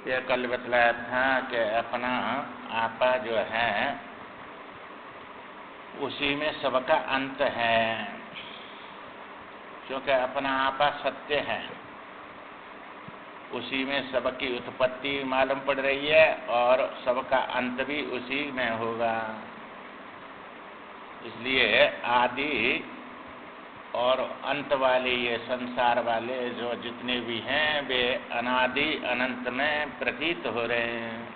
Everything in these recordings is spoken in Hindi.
ये कल बतलाया था कि अपना आपा जो है उसी में सबका अंत है, क्योंकि अपना आपा सत्य है, उसी में सबकी उत्पत्ति मालूम पड़ रही है और सबका अंत भी उसी में होगा। इसलिए आदि और अंत वाले ये संसार वाले जो जितने भी हैं वे अनादि अनंत में प्रतीत हो रहे हैं।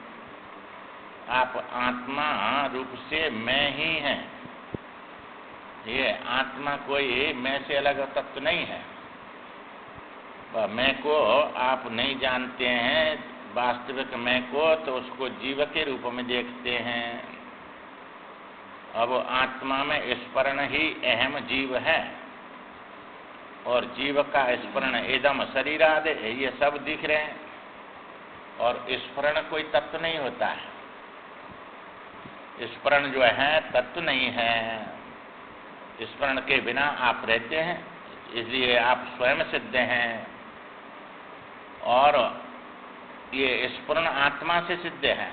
आप आत्मा रूप से मैं ही हैं। ये आत्मा कोई मैं से अलग तत्व नहीं है। मैं को आप नहीं जानते हैं, वास्तविक मैं को तो उसको जीव के रूप में देखते हैं। अब आत्मा में स्मरण ही अहम जीव है और जीव का स्मरण इदम शरीरादि ये सब दिख रहे हैं और स्मरण कोई तत्व नहीं होता है। स्मरण जो है तत्व नहीं है। स्मरण के बिना आप रहते हैं, इसलिए आप स्वयं सिद्ध हैं और ये स्मरण आत्मा से सिद्ध है।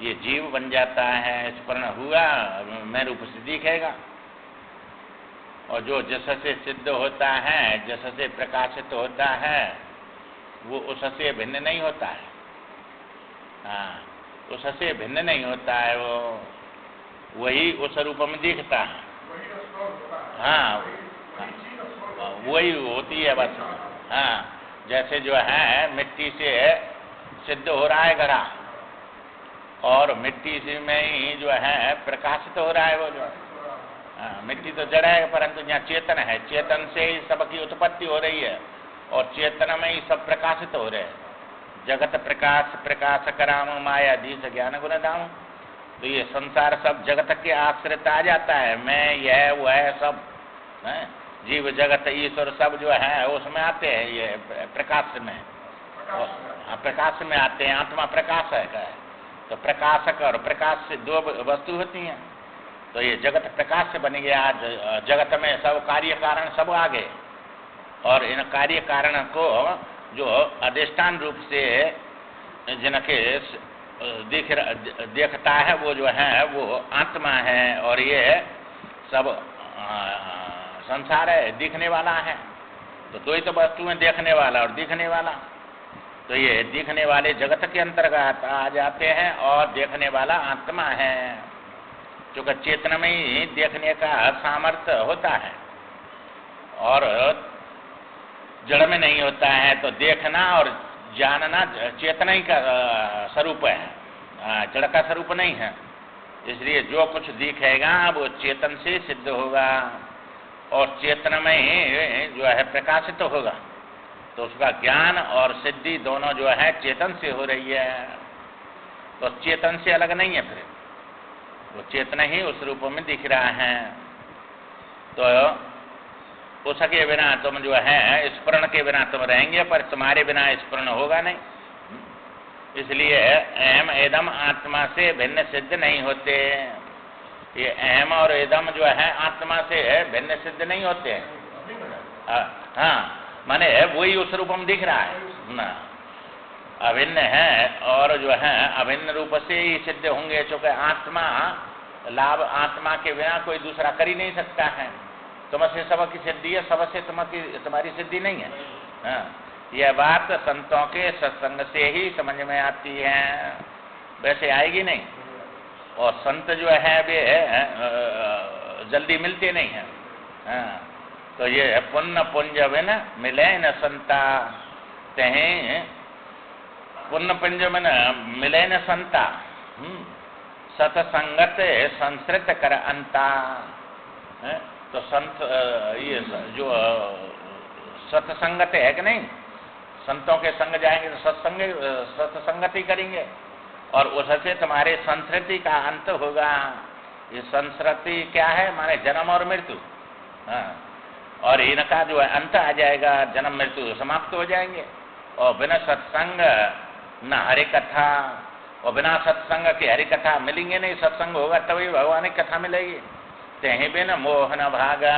ये जीव बन जाता है, स्मरण हुआ मैं रूप से दिखेगा और जो जैसे सिद्ध होता है, जैसे प्रकाशित होता है वो उससे भिन्न नहीं होता है। हाँ, उससे भिन्न नहीं होता है, वो वही उस रूप में दिखता है। हाँ, वही होती है बस। हाँ, जैसे जो है मिट्टी से सिद्ध हो रहा है घड़ा और मिट्टी से में ही जो है प्रकाशित हो रहा है वो जो मिट्टी तो जड़ है, परंतु यहाँ चेतन है, चेतन से ही सबकी उत्पत्ति हो रही है और चेतन में ही सब प्रकाशित हो रहे हैं। जगत प्रकाश प्रकाश कराम माया धीस ज्ञान गुण धाम। तो ये संसार सब जगत के आश्रित आ जाता है। मैं यह वह सब है, जीव जगत ईश्वर सब जो है उसमें आते हैं, ये प्रकाश में, प्रकाश में आते हैं। आत्मा प्रकाश है, तो प्रकाशक और प्रकाश से दो वस्तु होती हैं। तो ये जगत प्रकाश से बन गया। जगत में सब कार्य कारण सब आ गए और इन कार्य कारण को जो अधिष्ठान रूप से जिनके देखता है वो जो है वो आत्मा है और ये सब संसार है, दिखने वाला है। तो दो ही तो वस्तु है, देखने वाला और दिखने वाला। तो ये दिखने वाले जगत के अंतर्गत आ जाते हैं और देखने वाला आत्मा है, क्योंकि चेतन में ही देखने का सामर्थ्य होता है और जड़ में नहीं होता है। तो देखना और जानना चेतना ही का स्वरूप है, जड़ का स्वरूप नहीं है। इसलिए जो कुछ दिखेगा वो चेतन से सिद्ध होगा और चेतन में ही जो है प्रकाशित होगा। तो उसका ज्ञान और सिद्धि दोनों जो है चेतन से हो रही है। तो चेतन से अलग नहीं है, फिर वो चेतन ही उस रूप में दिख रहा है। तो उसके बिना तुम जो है स्मरण के बिना तुम रहेंगे, पर तुम्हारे बिना स्मरण होगा नहीं। इसलिए अहम एदम आत्मा से भिन्न सिद्ध नहीं होते। ये अहम और एदम जो है आत्मा से भिन्न सिद्ध नहीं होते। हाँ, माने वही उस रूप में दिख रहा है ना, अभिन्न है और जो है अभिन्न रूप से ही सिद्ध होंगे, क्योंकि आत्मा लाभ आत्मा के बिना कोई दूसरा कर ही नहीं सकता है। तुमसे सबकी सिद्धि है, सबसे तुम्हारी सिद्धि नहीं है। हाँ, यह बात संतों के सत्संग से ही समझ में आती है, वैसे आएगी नहीं। और संत जो है वे जल्दी मिलते नहीं हैं। हाँ, तो ये पुण्य पुंज बिन मिले न संता, तहें पुण्य पुंज बिन मिले न संता, सतसंगत संस्कृत कर अंता। तो संत ये जो सत्संगत है कि नहीं, संतों के संग जाएंगे तो सत्संगत ही करेंगे और उससे तुम्हारे संस्कृति का अंत होगा। ये संस्कृति क्या है, माने जन्म और मृत्यु। हाँ, और इनका जो है अंत आ जाएगा, जन्म मृत्यु समाप्त हो जाएंगे। और बिना सत्संग न हरि कथा, और बिना सत्संग की हरि कथा मिलेंगे नहीं। सत्संग होगा तभी भगवान की कथा मिलेगी। तेहि बिन मोह न भागा,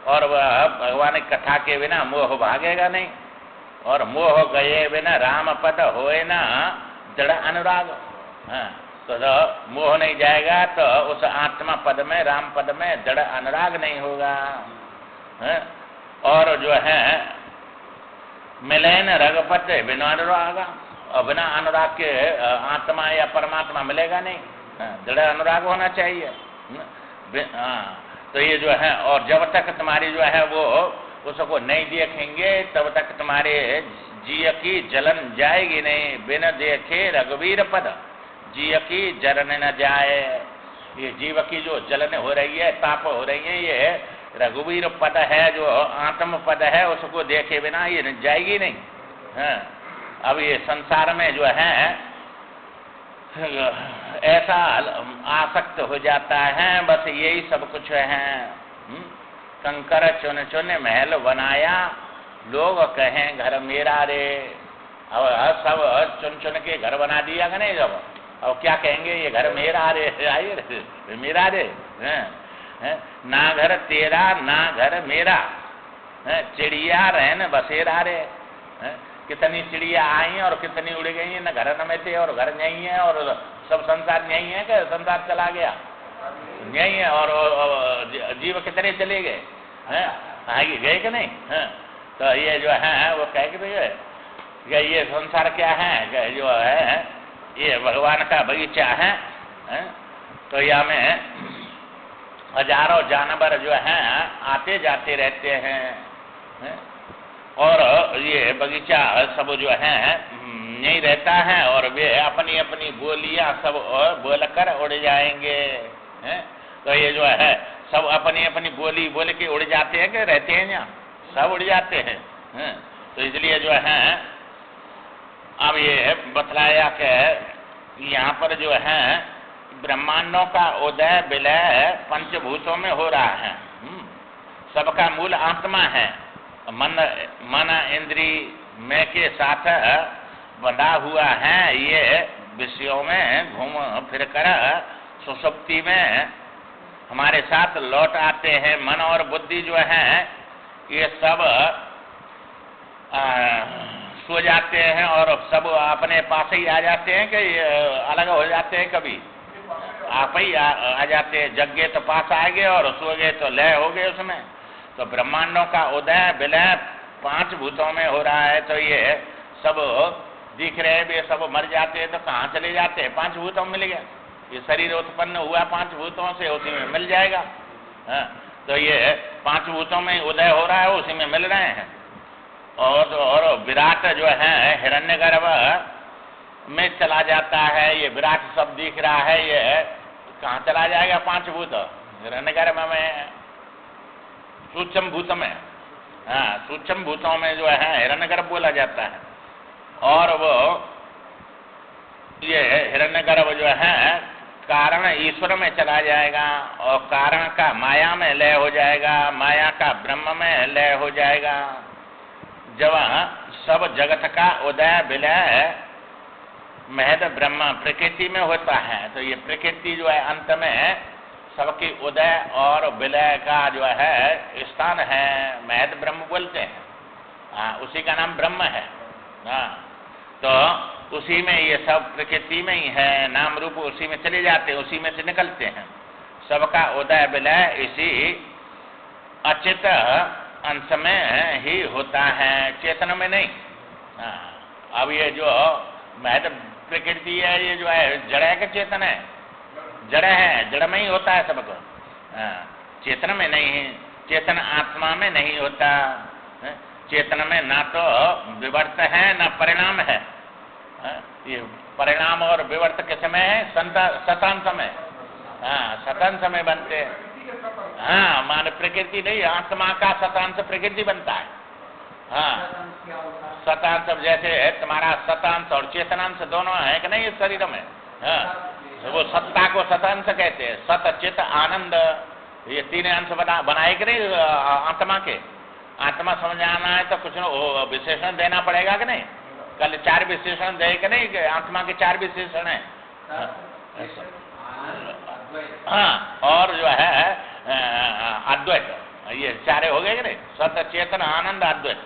और वह भगवान की कथा के बिना मोह भागेगा नहीं। और मोह गए बिना राम पद होए ना दृढ़ अनुराग। हाँ, तो मोह नहीं जाएगा तो उस आत्मा पद में, राम पद में दृढ़ अनुराग नहीं होगा। हाँ, और जो है मिले न रघुपत बिना अनुराग, और बिना अनुराग के आत्मा या परमात्मा मिलेगा नहीं। दृढ़ अनुराग होना चाहिए। तो ये जो है, और जब तक तुम्हारी जो है वो उसको नहीं देखेंगे तब तक तुम्हारे जीव की जलन जाएगी नहीं। बिन देखे रघुवीर पद जीव की जलन न जाए। ये जीव की जो जलन हो रही है, ताप हो रही है, ये रघुवीर पद है, जो आत्म पद है, उसको देखे बिना ये जाएगी नहीं। हाँ, अब ये संसार में जो है ऐसा आसक्त हो जाता है, बस यही सब कुछ है। कंकर चुन चुन महल बनाया, लोग कहें घर मेरा रे। अब सब चुन चुन के घर बना दिया कि नहीं जब, अब क्या कहेंगे, ये घर मेरा रे, आइए रे मेरा रे। ना घर तेरा ना घर मेरा, चिड़िया रहन बसेरा रे। कितनी चिड़िया आई और कितनी उड़ गई, न घर न में थे और घर नहीं है, और सब संसार नहीं है कि संसार चला गया नहीं है, और जीव कितने चले गए हैं, गए कि नहीं। तो ये जो है वो कह के ये संसार क्या है, जो है ये भगवान का बगीचा है। तो यह में हजारों जानवर जो हैं आते जाते रहते हैं, और ये बगीचा सब जो है नहीं रहता है, और वे अपनी अपनी बोलियां सब बोलकर उड़ जाएंगे। तो ये जो है सब अपनी अपनी बोली बोल के उड़ जाते हैं कि रहते हैं यहाँ, सब उड़ जाते हैं। तो इसलिए जो है अब ये बतलाया कि यहाँ पर जो है ब्रह्मांडों का उदय विलय पंचभूतों में हो रहा है। सबका मूल आत्मा है। मन इंद्री में के साथ बंधा हुआ है, ये विषयों में घूम फिर कर सुषुप्ति में हमारे साथ लौट आते हैं। मन और बुद्धि जो है ये सब सो जाते हैं और सब अपने पास ही आ जाते हैं कि अलग हो जाते हैं, कभी आप ही आ जाते हैं। जग गए तो पास आ गए और सो गए तो लय हो गए उसमें। तो ब्रह्मांडों का उदय विलय पांच भूतों में हो रहा है। तो ये सब दिख रहे हैं, वे सब मर जाते हैं तो कहाँ चले जाते हैं, पांच भूतों में मिल गया। ये शरीर उत्पन्न हुआ पांच भूतों से, उसी में मिल जाएगा। तो ये पांच भूतों में उदय हो रहा है, उसी में मिल रहे हैं। और विराट जो है हिरण्यगर्भ में चला जाता है। ये विराट सब दिख रहा है, ये कहाँ चला जाएगा, पांच भूत हिरण्यगर्भ में, सूक्ष्म भूत में। सूक्ष्म भूतों में जो है हिरण्यगर्भ बोला जाता है। और वो ये हिरण्यगर्भ जो है कारण ईश्वर में चला जाएगा, और कारण का माया में लय हो जाएगा, माया का ब्रह्म में लय हो जाएगा। जब सब जगत का उदय विलय महद ब्रह्म प्रकृति में होता है, तो ये प्रकृति जो है अंत में सबकी उदय और विलय का जो है स्थान है, महद ब्रह्म बोलते हैं। उसी का नाम ब्रह्म है। तो उसी में ये सब प्रकृति में ही है, नाम रूप उसी में चले जाते हैं, उसी में से निकलते हैं। सबका उदय विलय इसी अचित अंश में ही होता है, चेतन में नहीं। अब ये जो महद प्रकृति है, ये जो है जड़ है कि चेतन है? जड़ है, जड़ में ही होता है सबको, चेतन में नहीं है। चेतन आत्मा में नहीं होता। चेतन में ना तो विवर्त है ना परिणाम है। ये परिणाम और विवर्त किस में है? शतांश में। शतांश में बनते हैं। मान प्रकृति नहीं, आत्मा का शतांश प्रकृति बनता है। शतांश जैसे तुम्हारा शतांश और चेतनांश दोनों है कि नहीं इस शरीर में। वो सत्ता को शतांश कहते हैं, सत चित आनंद, ये तीन अंश बनाए कि नहीं आत्मा के। आत्मा समझाना है तो कुछ विशेषण देना पड़ेगा कि नहीं। कल चार विशेषण दे कि नहीं, आत्मा के चार विशेषण है। और जो है अद्वैत, ये चारे हो गए कि नहीं, सत चेतन आनंद अद्वैत।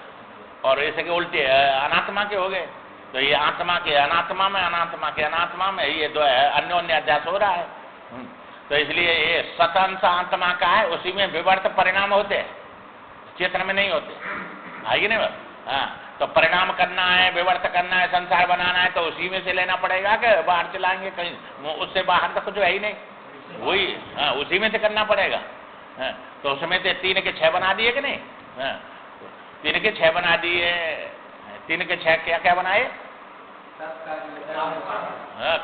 और इसके उल्टे अनात्मा के हो गए। तो ये आत्मा के अनात्मा में, अनात्मा के अनात्मा में, ये दो अन्योन्य अध्यास हो रहा है। तो इसलिए ये स्वतंत्र आत्मा का है, उसी में विवर्त परिणाम होते हैं, चेतन में नहीं होते। आएगी नहीं बात? हाँ, तो परिणाम करना है, विवर्त करना है, संसार बनाना है, तो उसी में से लेना पड़ेगा कि बाहर चलाएंगे कहीं, उससे बाहर तो कुछ है ही नहीं, वही हाँ, उसी में से करना पड़ेगा। हाँ, तो उसमें से 3 के 6 बना दिए कि नहीं? हाँ, 3 के 6 बना दिए। 3 के 6 क्या क्या बनाए?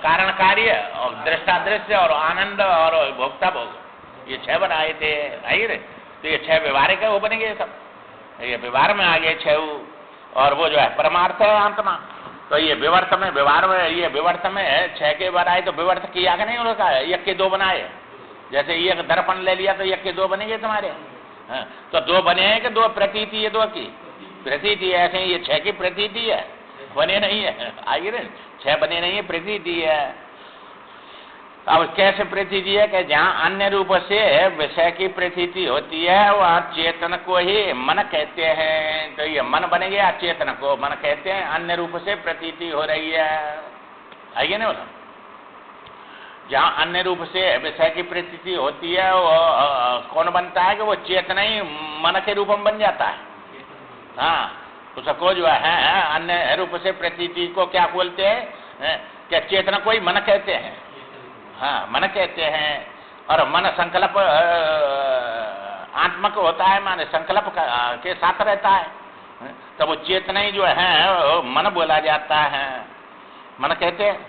कारण कार्य और दृष्टा दृश्य और आनंद और भोक्ता भोग, ये 6 बनाए थे। आई रे, तो ये 6 व्यवहारिक है, वो बनेंगे सब, ये व्यवहार में आ गए 6। और वो जो है परमार्थ है आत्मा। तो ये विवर्त में, व्यवहार में, ये विवर्त में 6 के बनाए, तो विवर्त किया कि नहीं उनका? 1 के 2 बनाए। जैसे ये दर्पण ले लिया तो 1 के 2 बनेंगे तुम्हारे। हाँ, तो 2 बने हैं कि 2 प्रतीति है, 2 की प्रतीति है। ऐसे ये 6 की प्रतीति है, बने नहीं है। आइए ना, 6 बने नहीं है, प्रतीति है। अब कैसे प्रतीति है कि जहाँ अन्य रूप से विषय की प्रतीति होती है, वह चेतन को ही मन कहते हैं। तो ये मन बन गया, चेतन को मन कहते हैं, अन्य रूप से प्रतीति हो रही है। आइए ना, बोला जहाँ अन्य रूप से विषय की प्रतीति होती है, वो कौन बनता है कि वो चेतन ही मन के रूप में बन जाता है। हाँ, उसको जो है अन्य रूप से प्रतीति को क्या बोलते हैं? क्या चेतन को ही मन कहते हैं। हाँ, मन कहते हैं। और मन संकल्प आत्मक होता है, माने संकल्प के साथ रहता है, तब वो चेतना ही जो है मन बोला जाता है, मन कहते हैं।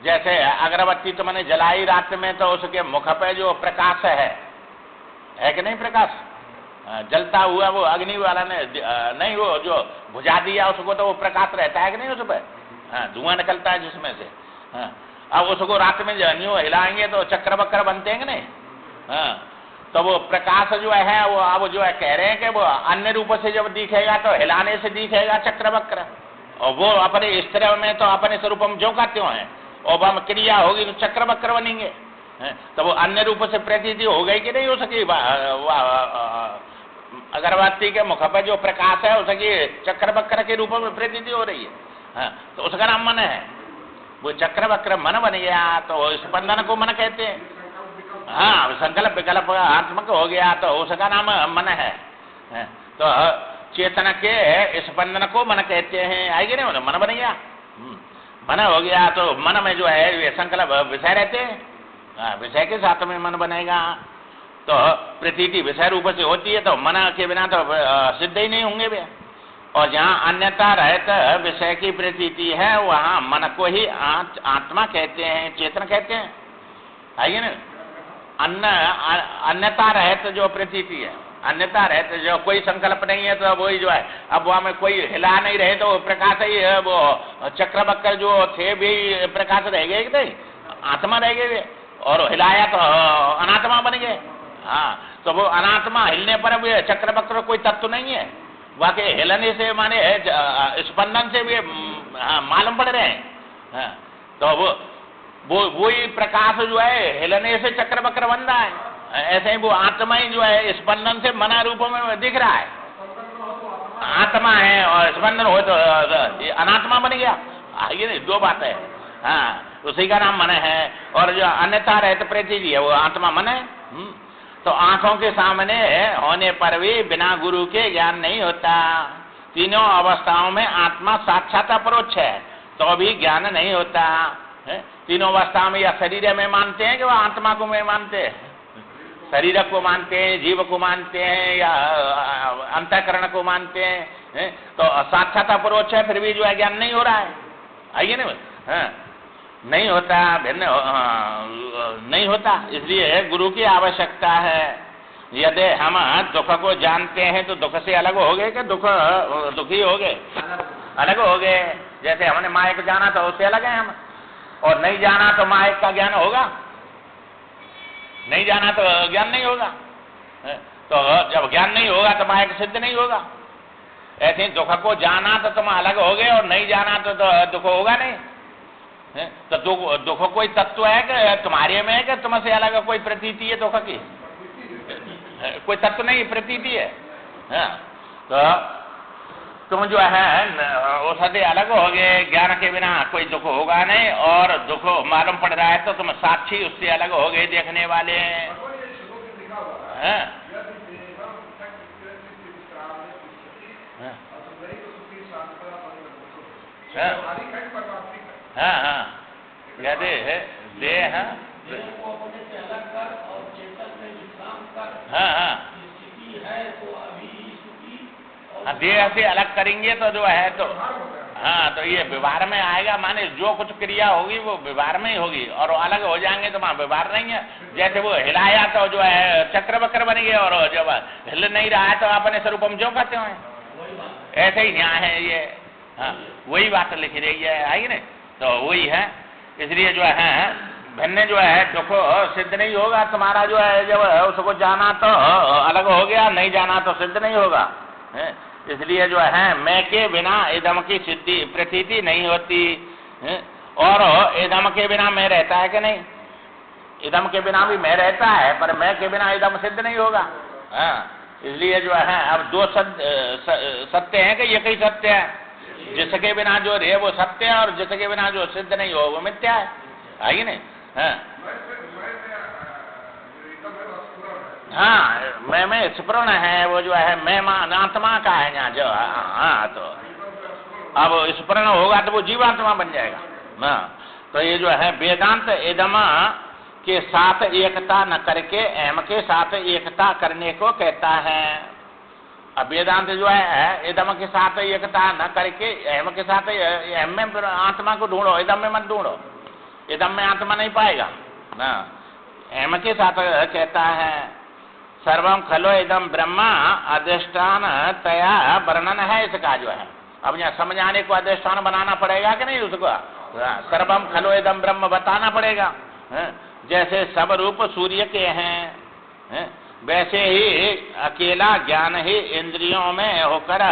जैसे अगरबत्ती तो मैंने जलाई रात में, तो उसके मुख पे जो प्रकाश है कि नहीं? प्रकाश जलता हुआ, वो अग्नि वाला ने नहीं, वो जो बुझा दिया उसको, तो वो प्रकाश रहता है कि नहीं उस पर? हाँ, धुआं निकलता है जिसमें से। हाँ, अब उसको रात में जो हिलाएंगे तो चक्र बक्र बनते हैं कि नहीं? हाँ, तो वो प्रकाश जो है वो अब जो है कह रहे हैं कि वो अन्य रूप से जब दिखेगा तो हिलाने से दिखेगा चक्र बक्र, और वो अपने स्तर में तो अपने स्वरूप में जो का त्यों है, और वह क्रिया होगी तो चक्र बक्र बनेंगे। तो वो अन्य रूप से प्रतीति हो गई कि नहीं हो सकी? अगरबत्ती के मुख पर जो प्रकाश है उसकी चक्र बक्र के रूप में प्रतीति हो रही है। हाँ, तो उसका नाम मन है। वो चक्र बक्र मन बन गया, तो स्पंदन को मन कहते हैं। हाँ, संकल्प विकल्प आत्मक हो गया, तो उसका नाम मन है। तो चेतन के स्पंदन को मन कहते हैं। आएगी नहीं, मन बन गया, मन हो गया। तो मन में जो है ये संकल्प विषय रहते हैं। हाँ, विषय के साथ में मन बनेगा। तो प्रतीति विषय रूप से होती है, तो मन के बिना तो सिद्ध ही नहीं होंगे वे। और जहाँ अन्यता रहत विषय की प्रतीति है, वहाँ मन को ही आत्मा कहते हैं, चेतन कहते हैं। आइए ना, अन्यता रहत जो प्रतीति है, अन्यता रहत जो कोई संकल्प नहीं है, तो वही जो है, अब वहाँ में कोई हिला नहीं रहे तो प्रकाश ही है। वो चक्र बक्कर जो थे भी प्रकाश रह गए कि नहीं? आत्मा रह गए, और हिलाया तो अनात्मा बन गए। हाँ, तो वो अनात्मा हिलने पर भी चक्र बक्र कोई तत्व नहीं है, वाकई हिलने से माने स्पंदन से भी मालूम पड़ रहे हैं। तो वो ही प्रकाश जो है हिलने से चक्र बक्र बन रहा है। ऐसे ही वो आत्मा ही जो है स्पंदन से मना रूप में दिख रहा है। आत्मा है और स्पंदन हो तो अनात्मा बन गया। ये नहीं, 2 बात है। हाँ, उसी का नाम मन है। और जो अन्यथा रहते प्रतीति है, वो आत्मा मन है। तो आंखों के सामने होने पर भी बिना गुरु के ज्ञान नहीं होता। तीनों अवस्थाओं में आत्मा साक्षात अपरोक्ष है, तो भी ज्ञान नहीं होता। तीनों अवस्थाओं में या शरीर में मानते हैं कि वह आत्मा को में मानते हैं, शरीर को मानते हैं, जीव को मानते हैं, या अंतःकरण को मानते हैं। तो साक्षात अपरोक्ष है, फिर भी जो है ज्ञान नहीं हो रहा है। आइए ना, नहीं होता, भिन्न नहीं होता। इसलिए गुरु की आवश्यकता है। यदि हम दुख को जानते हैं तो दुख से अलग हो गए कि दुखी हो गए? अलग हो गए। जैसे हमने माया को जाना तो उससे अलग है हम, और नहीं जाना तो माया का ज्ञान होगा, नहीं जाना तो ज्ञान नहीं होगा। तो जब ज्ञान नहीं होगा तो माया सिद्ध नहीं होगा। ऐसे दुख को जाना तो तुम अलग हो गए, और नहीं जाना तो दुख होगा नहीं। तो दुख कोई तत्व है कि तुम्हारे में है कि तुमसे अलग कोई प्रतीति है दुख की? कोई तत्व नहीं, प्रतीति है। तो तुम जो है औषधि अलग हो गए, ज्ञान के बिना कोई दुख होगा नहीं, और दुख मालूम पड़ रहा है तो तुम साक्षी उससे अलग हो गए, देखने वाले हैं। हाँ हाँ, यदि देह, हाँ हाँ, देह से अलग करेंगे तो जो है तो हाँ, तो ये व्यवहार में आएगा। माने जो कुछ क्रिया होगी वो व्यवहार में ही होगी, और अलग हो जाएंगे तो वहाँ व्यवहार नहीं है। जैसे वो हिलाया तो जो है चक्र बक्र बन गया, और जब हिल नहीं रहा है तो अपने स्वरूप हम जो कहते हैं, ऐसे ही न्याय है ये। हाँ, वही बात लिखी रही है, आई नहीं, तो वही है। इसलिए जो है भिन्न जो है दुख सिद्ध नहीं होगा तुम्हारा, जो है जब उसको जाना तो अलग हो गया, नहीं जाना तो सिद्ध नहीं होगा। इसलिए जो है मैं के बिना इदम की सिद्धि प्रतीति नहीं होती, और इदम के बिना मैं रहता है कि नहीं? इदम के बिना भी मैं रहता है, पर मैं के बिना इदम सिद्ध नहीं होगा। इसलिए जो है अब दो सत्य है कि एक ही सत्य है? जिसके बिना जो रहे वो सत्य है, और जिसके बिना जो सिद्ध नहीं हो वो मिथ्या है, आई नहीं? हाँ, मैं में स्फुरण है, वो जो है मैं आत्मा का है यहाँ जो। हाँ, तो अब स्फुरण होगा तो वो जीवात्मा बन जाएगा ना। तो ये जो है वेदांत इदमा के साथ एकता न करके एम के साथ एकता करने को कहता है। अब वेदांत जो है इदम के साथ एकता न करके एम के साथ, एम में आत्मा को ढूंढो, इदम में मत ढूंढो, इदम में आत्मा नहीं पाएगा ना। एम के साथ कहता है सर्वम खलो इदम ब्रह्मा अधिष्ठान तया वर्णन है इसका जो है। अब यहाँ समझाने को अधिष्ठान बनाना पड़ेगा कि नहीं उसको? सर्वम खलो इदम ब्रह्म बताना पड़ेगा। जैसे सब रूप सूर्य के हैं, वैसे ही अकेला ज्ञान ही इंद्रियों में होकर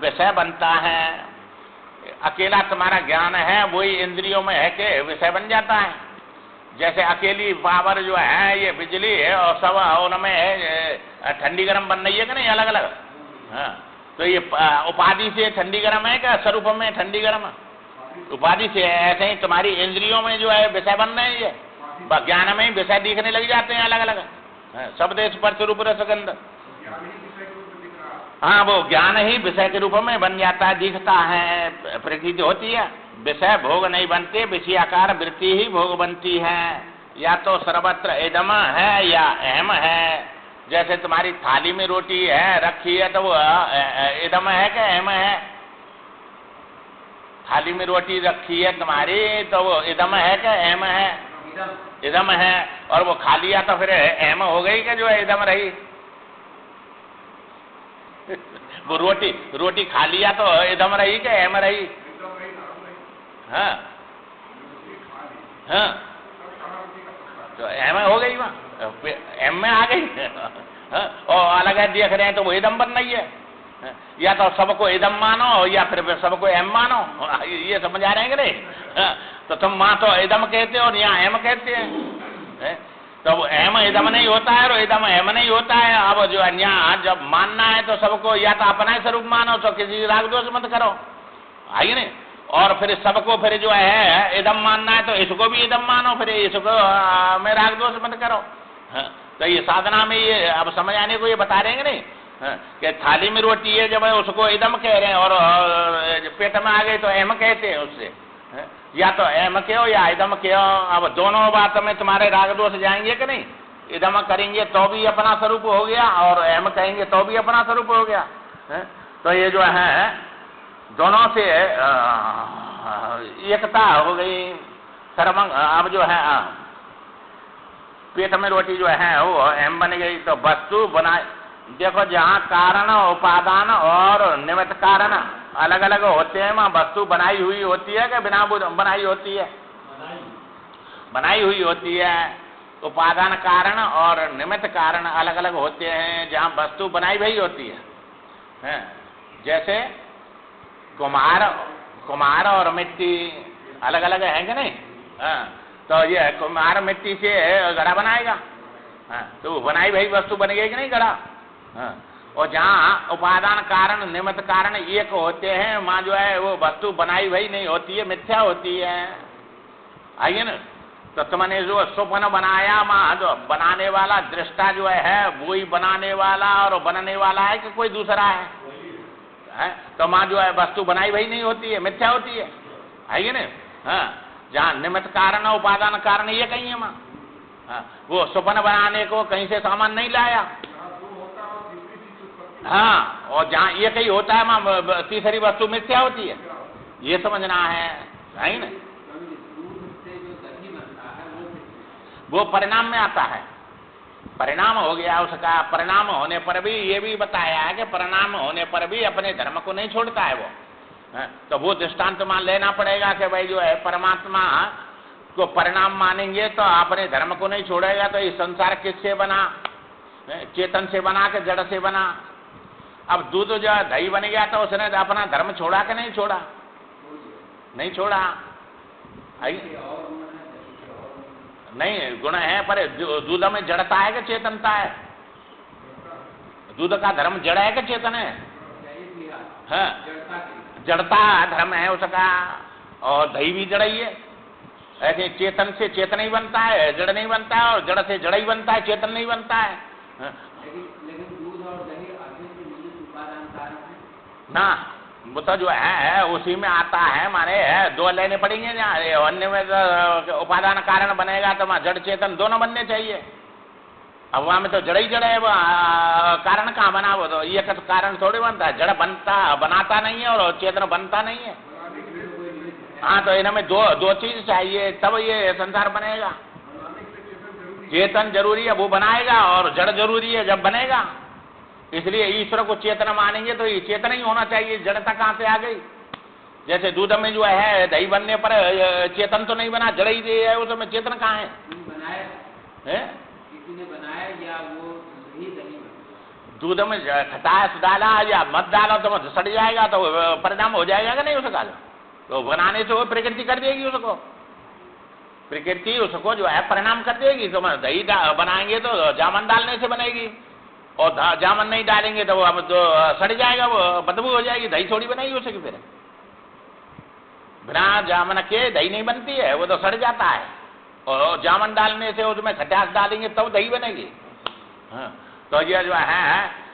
विषय बनता है। अकेला तुम्हारा ज्ञान है वही इंद्रियों में है कि विषय बन जाता है। जैसे अकेली पावर जो है ये बिजली है, और सब उनमें ठंडी गर्म बन रही है कि नहीं, अलग अलग। हाँ, तो ये उपाधि से ठंडी गर्म है क्या? स्वरूप में ठंडी गर्म उपाधि से। ऐसे ही तुम्हारी इंद्रियों में जो है विषय बन रहे हैं, ज्ञान में ही विषय दिखने लग जाते हैं अलग अलग। शब्द स्पर्श रूप रसगंध, हाँ, वो ज्ञान ही विषय के रूप में बन जाता है, दिखता है, प्रतीति होती है। विषय भोग नहीं बनते, विषयाकार वृत्ति ही भोग बनती है। या तो सर्वत्र इदम है या अहम है। जैसे तुम्हारी थाली में रोटी है रखी है तो वो इदम है कि अहम है? थाली में रोटी रखी है तुम्हारी तो वो इदम है कि अहम है? इदम है। और वो खा लिया तो फिर अहम हो गई कि जो है इदम रही? वो रोटी खा लिया तो इदम रही कि अहम रही? हाँ हाँ, तो अहम हो गई, वहाँ एम में आ गई। और अलग है देख रहे हैं तो वो इदम बन रही है। या तो सबको इदम मानो या फिर सबको एम मानो, ये समझ आ रहे हैं कि नहीं? तो तुम माँ तो इदम कहते हो और यहाँ एम कहते हैं। तो वो एम इदम नहीं होता है और इदम एम नहीं होता है। अब जो यहाँ जब मानना है तो सबको या तो अपना ही स्वरूप मानो, तो किसी राग दोष मत करो, आइए नहीं। और फिर सबको फिर जो है इदम मानना है तो इसको भी इदम मानो, फिर इसको में राग दोष मत करो। तो ये साधना में ये अब समझ आने को ये बता रहे हैं नहीं कि थाली में रोटी है जब उसको इदम कह रहे हैं और पेट में आ गई तो एम कहते हैं उससे। या तो एम कहो या इदम कहो। अब दोनों बात में तुम्हारे राग दोष जाएंगे कि नहीं? इदम करेंगे तो भी अपना स्वरूप हो गया और एम कहेंगे तो भी अपना स्वरूप हो गया। तो ये जो है दोनों से एकता हो गई। सर्वंग अब जो है पेट में रोटी जो है वो एम बन गई। तो वस्तु बना, देखो जहाँ कारण उपादान और निमित्त कारण अलग अलग होते हैं, वहाँ वस्तु बनाई हुई होती है कि बिना बनाई होती है? बनाई हुई होती है। उपादान कारण और निमित्त कारण अलग अलग होते हैं, जहाँ वस्तु बनाई हुई होती है। जैसे कुम्हार और मिट्टी अलग अलग है कि नहीं? तो ये कुम्हार मिट्टी से घड़ा बनाएगा, तो बनाई भाई वस्तु बन गई कि नहीं घड़ा? और जहाँ उपादान कारण निमित्त कारण एक होते हैं, वहां जो है वो वस्तु बनाई हुई नहीं होती है, मिथ्या होती है। आइए ना, तो तुमने जो स्वप्न बनाया, वहां जो बनाने वाला दृष्टा जो है वो ही बनाने वाला और बनने वाला है कि कोई दूसरा है? तो वहां जो है वस्तु बनाई हुई नहीं होती है, मिथ्या होती है। आइए ना, हाँ, जहाँ निमित्त कारण और उपादान कारण ये कहीं है वहां। हाँ, वो स्वप्न बनाने को कहीं से सामान नहीं लाया। हाँ, और जहाँ एक ही होता है वहां तीसरी वस्तु मिथ्या होती है, ये समझना है ना। वो परिणाम में आता है, परिणाम हो गया उसका। परिणाम होने पर भी ये भी बताया है कि परिणाम होने पर भी अपने धर्म को नहीं छोड़ता है वो। तो वो दृष्टांत मान लेना पड़ेगा कि भाई जो है परमात्मा को परिणाम मानेंगे तो अपने धर्म को नहीं छोड़ेगा। तो ये संसार किससे बना? चेतन से बना के जड़ से बना। अब दूध जो दही बन गया तो उसने अपना धर्म छोड़ा कि नहीं छोड़ा? नहीं छोड़ा। नहीं, गुण है, पर दूध में जड़ता है कि चेतनता है? दूध का धर्म जड़ है कि चेतन है? हाँ, जड़ता धर्म है उसका, और दही भी जड़ ही है। ऐसे चेतन से चेतन ही बनता है, जड़ नहीं बनता है, और जड़ से जड़ ही बनता है, चेतन नहीं बनता है। लेकिन दूध और दही उपादान कारण है ना, वो तो जो है उसी में आता है। माने है दो लेने पड़ेंगे, जहाँ अन्य में तो उपादान कारण बनेगा तो वहाँ जड़ चेतन दोनों बनने चाहिए। अब वहां में तो जड़ ही जड़ है, वो कारण कहाँ बना? वो तो ये कारण थोड़ी बनता है, जड़ बनाता नहीं है और चेतन बनता नहीं है। हाँ, तो इनमें दो चीज चाहिए तब ये संसार बनेगा। चेतन जरूरी है, वो बनाएगा, और जड़ जरूरी है जब बनेगा। इसलिए ईश्वर को चेतन मानेंगे तो ये चेतन ही होना चाहिए। जड़ता कहाँ से आ गई? जैसे दूध में जो है दही बनने पर चेतन तो नहीं बना, जड़ ही है, उसमें चेतन कहाँ है? बनाया किसी ने बनाया या वो दही दूध में खटास डाला या मत डाला तो मत सड़ जाएगा, तो परिणाम हो जाएगा कि नहीं उसका? तो बनाने से वो प्रकृति कर देगी उसको, प्रकृति उसको जो है परिणाम कर देगी। तो दही बनाएंगे तो जामन डालने से बनेगी, और जामन नहीं डालेंगे तो वो तो सड़ जाएगा, वो बदबू हो जाएगी। दही थोड़ी बनाएगी उसकी, फिर बिना जामन के दही नहीं बनती है, वो तो सड़ जाता है। और जामन डालने से उसमें खटास डालेंगे तब दही बनेगी। हाँ, तो ये जो है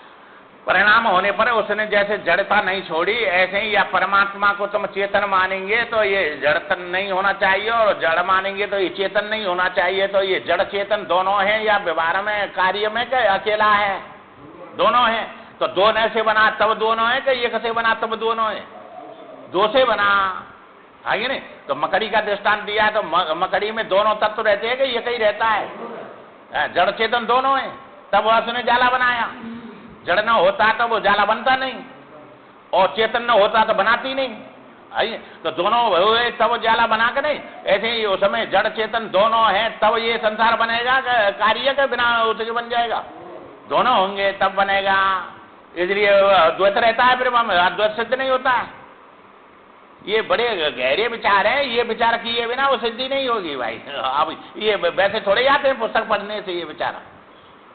परिणाम होने पर उसने जैसे जड़ता नहीं छोड़ी, ऐसे ही या परमात्मा को तुम चेतन मानेंगे तो ये जड़तन नहीं होना चाहिए, और जड़ मानेंगे तो ये चेतन नहीं होना चाहिए। तो ये जड़ चेतन दोनों हैं, या व्यवहार में कार्य में क्या अकेला है? दोनों है। तो दो ने से बना तब दोनों है, कि एक से बना तब दोनों है? दो से बना। आगे नहीं, तो मकड़ी का दृष्टांत दिया, तो मकड़ी में दोनों तत्व रहते हैं कि एक ही रहता है? जड़ चेतन दोनों है, तब उसने जाला बनाया। जड़ न होता तो वो जाला बनता नहीं, और चेतन न होता तो बनाती नहीं। आइए, तो दोनों हुए तब जाला बना के नहीं। ऐसे ही उस समय जड़ चेतन दोनों है तब ये संसार बनेगा, कार्य के बिना उसके बन जाएगा? दोनों होंगे तब बनेगा। इसलिए द्वैत रहता है, फिर अद्वैत सिद्ध नहीं होता है। ये बड़े गहरे विचार हैं, ये विचार किए बिना वो सिद्धि नहीं होगी भाई। अब ये वैसे थोड़े आते हैं पुस्तक पढ़ने से ये विचार।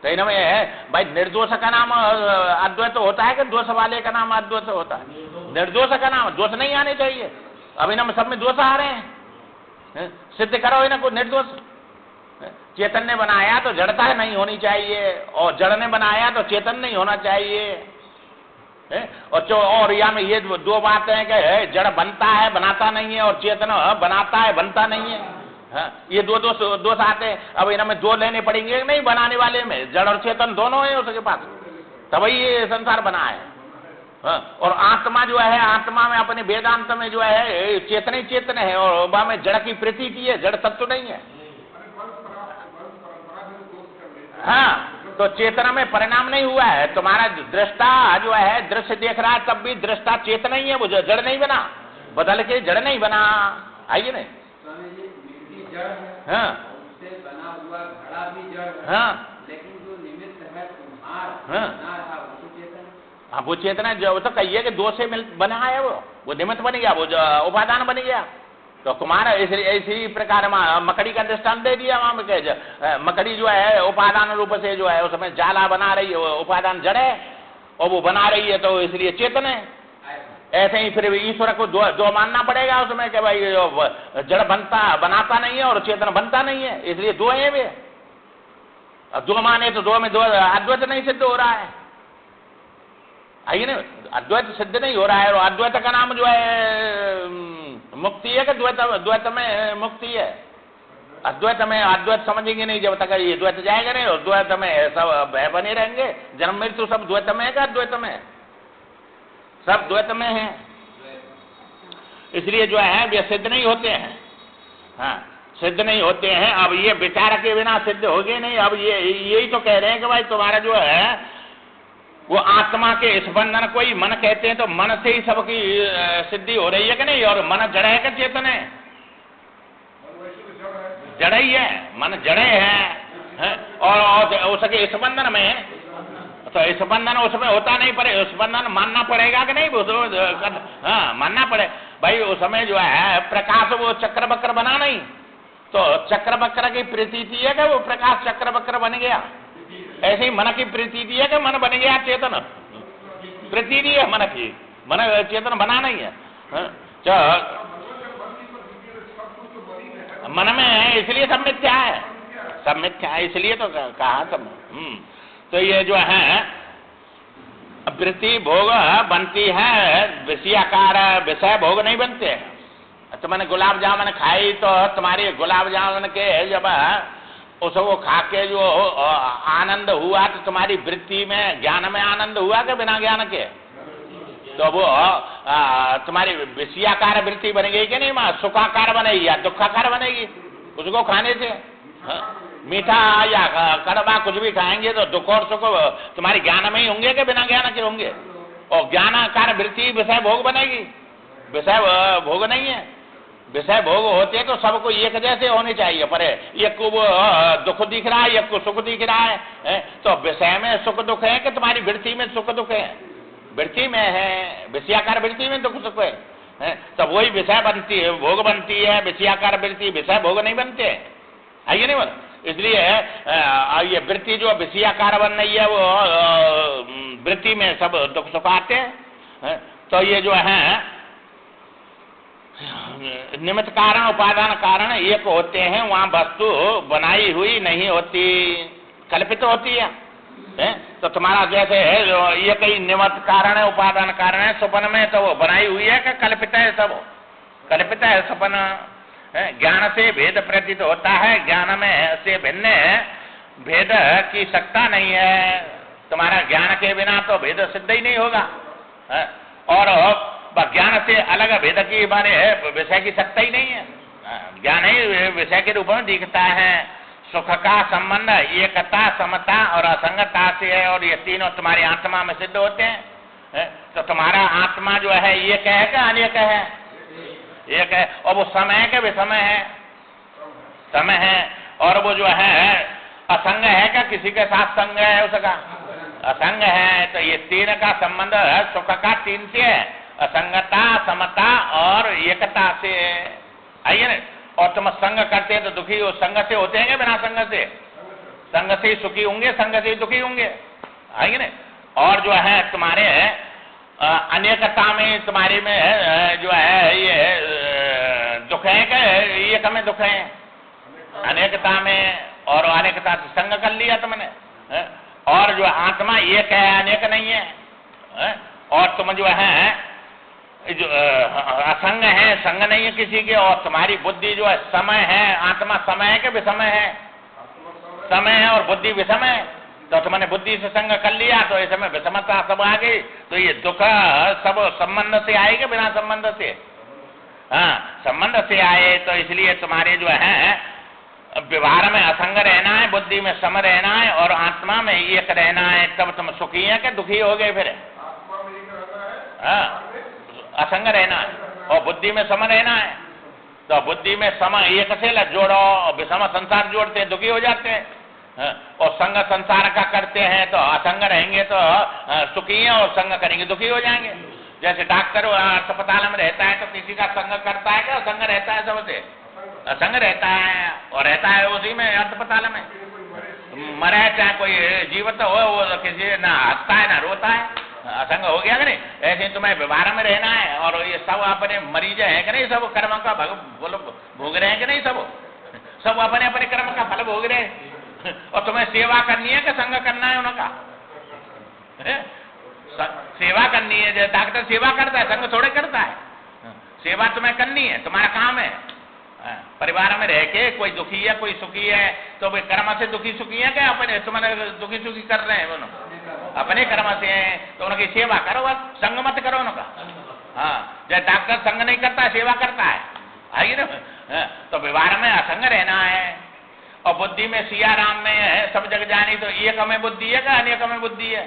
तो इनमें है भाई, निर्दोष का नाम अद्वैत होता है कि दोष वाले का नाम अद्वैत होता है? निर्दोष का नाम, दोष नहीं आने चाहिए। अब इनमें सब में दोष आ रहे हैं, सिद्ध करो इनको निर्दोष। चेतन ने बनाया तो जड़ता नहीं होनी चाहिए, और जड़ ने बनाया तो चेतन नहीं होना चाहिए। और या में ये दो बातें हैं कि जड़ बनता है बनाता नहीं है, और चेतन बनाता है बनता नहीं है। ये दो दोष आते हैं। अब इनमें दो लेने पड़ेंगे नहीं, बनाने वाले में जड़ और चेतन दोनों है उसके पास, तभी ये संसार बना है। और आत्मा जो है, आत्मा में अपने वेदांत में जो है चेतन ही चेतन है, और वहां में जड़ की प्रतीति है, जड़ तत्व नहीं है। हाँ, तो चेतना में परिणाम नहीं हुआ है। तुम्हारा दृष्टा जो है दृश्य देख रहा है, तब भी दृष्टा चेतन ही है, वो जड़ नहीं बना, बदल के जड़ नहीं बना। आइए नहीं, हाँ, उससे बना हुआ घड़ा भी जड़ है, हाँ, लेकिन जो निमित्त है कुम्हार हाँ, वो चेतन। हाँ, वो चेतना जो तो कहिए कि दो से बना है, वो निमित्त बन गया, वो उपादान बन गया। तो कुमार इसी प्रकार मकड़ी का दृष्टांत दे दिया। वहां में मकड़ी जो है उपादान रूप से जो है उसमें जाला बना रही है, उपादान जड़ है, और वो बना रही है तो इसलिए चेतन है। ऐसे ही फिर ईश्वर को दो मानना पड़ेगा उसमें कि भाई जड़ बनाता नहीं है और चेतन बनता नहीं है, इसलिए दो है वे। अब दो माने तो दो में दो अद्वैत नहीं सिद्ध हो रहा है। आइए ना, अद्वैत सिद्ध नहीं हो रहा है। और अद्वैत का नाम जो है मुक्ति है कि द्वैत में मुक्ति है? अद्वैत में अद्वैत समझेंगे नहीं जब तक ये द्वैत जाएगा नहीं। और द्वैत में सब बने रहेंगे, जन्म मृत्यु सब द्वैत में है का अद्वैत में? सब द्वैत में है, इसलिए जो है वे सिद्ध नहीं होते हैं। हाँ, सिद्ध नहीं होते हैं। अब ये विचार के बिना सिद्ध हो गए नहीं। अब ये यही तो कह रहे हैं कि भाई तुम्हारा जो है वो आत्मा के स्पंदन कोई मन कहते हैं तो मन से ही सबकी सिद्धि हो रही है कि नहीं? और मन जड़ है कि चेतन है? जड़ ही है, मन जड़े है। और उसके स्पंदन में तो स्पंदन उसमें होता नहीं, पर स्पंदन मानना पड़ेगा कि नहीं? हाँ, मानना पड़े भाई। उस समय जो है प्रकाश वो चक्र बक्र बना नहीं, तो चक्र बक्र की प्रतीति है कि वो प्रकाश चक्र बक्र बन गया। ऐसे ही मन की प्रतीति है कि मन बन गया चेतन? प्रतीति है मन की, मन चेतन बना नहीं है। मन में है इसलिए सब मिथ्या है, सब मिथ्या है इसलिए तो कहा सब। तो ये जो है वृत्ति भोग बनती है, विषयाकार विषय भोग नहीं बनते। तो मैंने गुलाब जामुन खाई तो तुम्हारी गुलाब जामुन के जब उसको खा के जो आनंद हुआ तो तुम्हारी वृत्ति में ज्ञान में आनंद हुआ कि बिना ज्ञान के? तो वो तुम्हारी विषयाकार वृत्ति बन गई कि नहीं? मां सुखाकार बनेगी या दुखाकार बनेगी उसको खाने से? मीठा या कड़वा कुछ भी खाएंगे तो दुख और सुख तुम्हारे ज्ञान में ही होंगे कि बिना ज्ञान के होंगे? और ज्ञानाकार वृत्ति विषय भोग बनेगी, विषय भोग नहीं है। विषय भोग होते तो सबको एक जैसे होने चाहिए, पर एक को वो दुख दिख रहा है, एक को सुख दिख रहा है। तो विषय में सुख दुख है कि तुम्हारी वृत्ति में सुख दुख है? वृत्ति में है, विषयाकार वृत्ति में दुख सुख है। तो वही विषय बनती है, भोग बनती है। विषयाकार वृत्ति विषय भोग नहीं बनते, आइए नहीं बोल। इसलिए ये वृत्ति जो विषयाकार बन रही है वो वृत्ति में सब दुख सुख आते हैं। तो ये जो है निमित्त कारण उपादान कारण एक होते हैं, वहां वस्तु बनाई हुई नहीं होती, कल्पित होती है। तो तुम्हारा जैसे है ये कई निमित्त कारण है उपादान कारण है, सपन में तो वो बनाई हुई है कि कल्पित है? सब कल्पित है सपन। ज्ञान से भेद प्रतीत होता है, ज्ञान में से भिन्न भेद की सत्ता नहीं है। तुम्हारा ज्ञान के बिना तो भेद सिद्ध ही नहीं होगा। और ज्ञान से अलग भेद की बारे विषय की सत्ता ही नहीं है। ज्ञान ही विषय के रूप में दिखता है। सुख का संबंध एकता समता और असंगता से है, और ये तीनों तुम्हारी आत्मा में सिद्ध होते हैं। तो तुम्हारा आत्मा जो है एक है कि अनेक है? एक है। और वो समय के विषमय है, समय है। और वो जो है असंग है क्या? किसी के साथ संग है उसका? असंग है। तो ये तीन का संबंध सुख का तीन से है, असंगता समता और एकता से। आइए ना। और तुम संग करते हैं तो दुखी हो, संग से होते हैं बिना संग से? संग से सुखी होंगे, संग से दुखी होंगे, आइए ना। और जो है तुम्हारे अनेकता में तुम्हारे में जो है ये दुख है कि एक में दुख है? अनेकता में। और अनेकता से संग कर लिया तुमने। और जो आत्मा एक है, अनेक नहीं है। और तुम जो है जो असंग है, संग नहीं है किसी के। और तुम्हारी बुद्धि जो है समय है, आत्मा समय है कि विषमय है? समय है और बुद्धि विषमय है। तो तुमने बुद्धि से संग कर लिया तो इस समय विषमता सब आ गई। तो ये दुख सब संबंध से आएगा बिना संबंध से? हाँ, संबंध से आए। तो इसलिए तुम्हारे जो है व्यवहार में असंग रहना है, बुद्धि में सम रहना है और आत्मा में एक रहना है, तब तुम सुखी है कि दुखी हो गए? फिर हाँ, असंग रहना है और बुद्धि में सम रहना है। तो बुद्धि में सम एक से जोड़ो, विषम संसार जोड़ते हैं, दुखी हो जाते हैं। और संग संसार का करते हैं तो असंग रहेंगे तो सुखी हैं, और संग करेंगे दुखी हो जाएंगे। जैसे डॉक्टर अस्पताल में रहता है तो किसी का संग करता है क्या? संग रहता है सबसे? असंग रहता है, और रहता है उसी में अस्पताल में। मरे चाहे कोई जीवित हो, वो किसी ना हंसता है ना रोता है, असंग हो गया कि नहीं? ऐसे तुम्हें व्यवहार में रहना है और ये सब अपने मरीज हैं कि नहीं? सब कर्म का भोग रहे हैं कि नहीं? सब अपने अपने कर्म का फल भोग रहे हैं और तुम्हें सेवा करनी है कि संग करना है उनका? सेवा करनी है। जैसे डॉक्टर सेवा करता है, संग थोड़े करता है। सेवा तुम्हें करनी है, तुम्हारा काम है। परिवार में रह के कोई दुखी है कोई सुखी है तो वे कर्म से दुखी सुखी है क्या? अपने तुम्हारे दुखी सुखी कर रहे हैं उन्होंने अपने कर्म से हैं तो उनकी सेवा करो, बस संग मत करो उनका। हाँ, जैसे डॉक्टर संग नहीं करता है, सेवा करता है, आइए ना। तो व्यवहार में असंग रहना है। और बुद्धि में सिया राम में है सब जग जानी, तो एक में बुद्धि है क्या अनेक में बुद्धि है?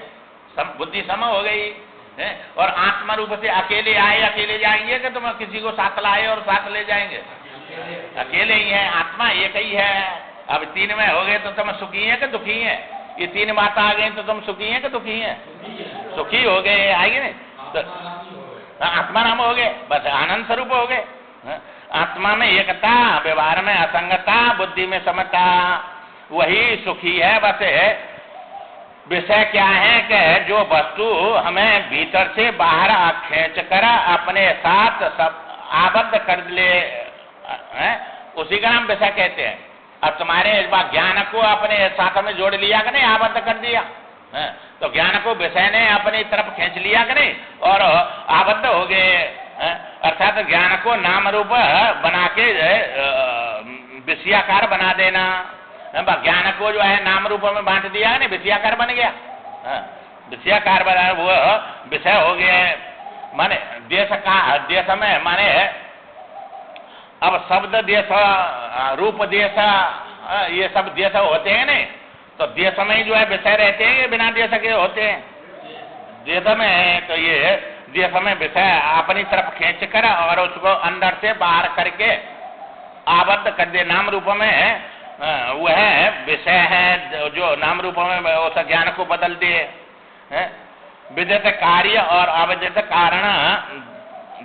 बुद्धि सम हो गई है। और आत्मा रूप से अकेले आए अकेले जाएंगे कि तुम किसी को साथ लाए और साथ ले जाएंगे? अकेले ही है, आत्मा एक ही है। अब तीन में हो गए तो तुम सुखी है कि दुखी है? ये तीन बात आ गई तो तुम सुखी है कि दुखी है? सुखी हो गए, आएंगे नहीं तो आत्मा नाम हो गए, बस आनंद स्वरूप हो गए। आत्मा में एकता, व्यवहार में असंगता, बुद्धि में समता, वही सुखी है। बस विषय क्या है कि जो वस्तु हमें भीतर से बाहर खींच कर अपने साथ सब आबद्ध कर ले, उसी का नाम विषय कहते हैं। अब तुम्हारे इस बार ज्ञान को अपने साथ में जोड़ लिया कि नहीं, आबद्ध कर दिया, तो ज्ञान को विषय ने अपनी तरफ खींच लिया कि नहीं और आबद्ध हो गए। अर्थात ज्ञान को नाम रूप बना के विषयाकार बना देना। ज्ञान को जो है नाम रूप में बांट दिया नहीं, विषयाकार बन गया। विषयाकार बना, वो विषय हो गया। माने देश का देश में माने अब शब्द देश, रूप देश, ये सब देश होते हैं नहीं, तो देश में ही जो है विषय रहते हैं, ये बिना देश के होते हैं। देश में है तो ये देश में विषय अपनी तरफ खींच कर और उसको अंदर से बाहर करके आबद्ध कर दे। नाम रूप में वह विषय है जो नाम रूप में उस ज्ञान को बदल दे। विदित कार्य और अविदित कारण,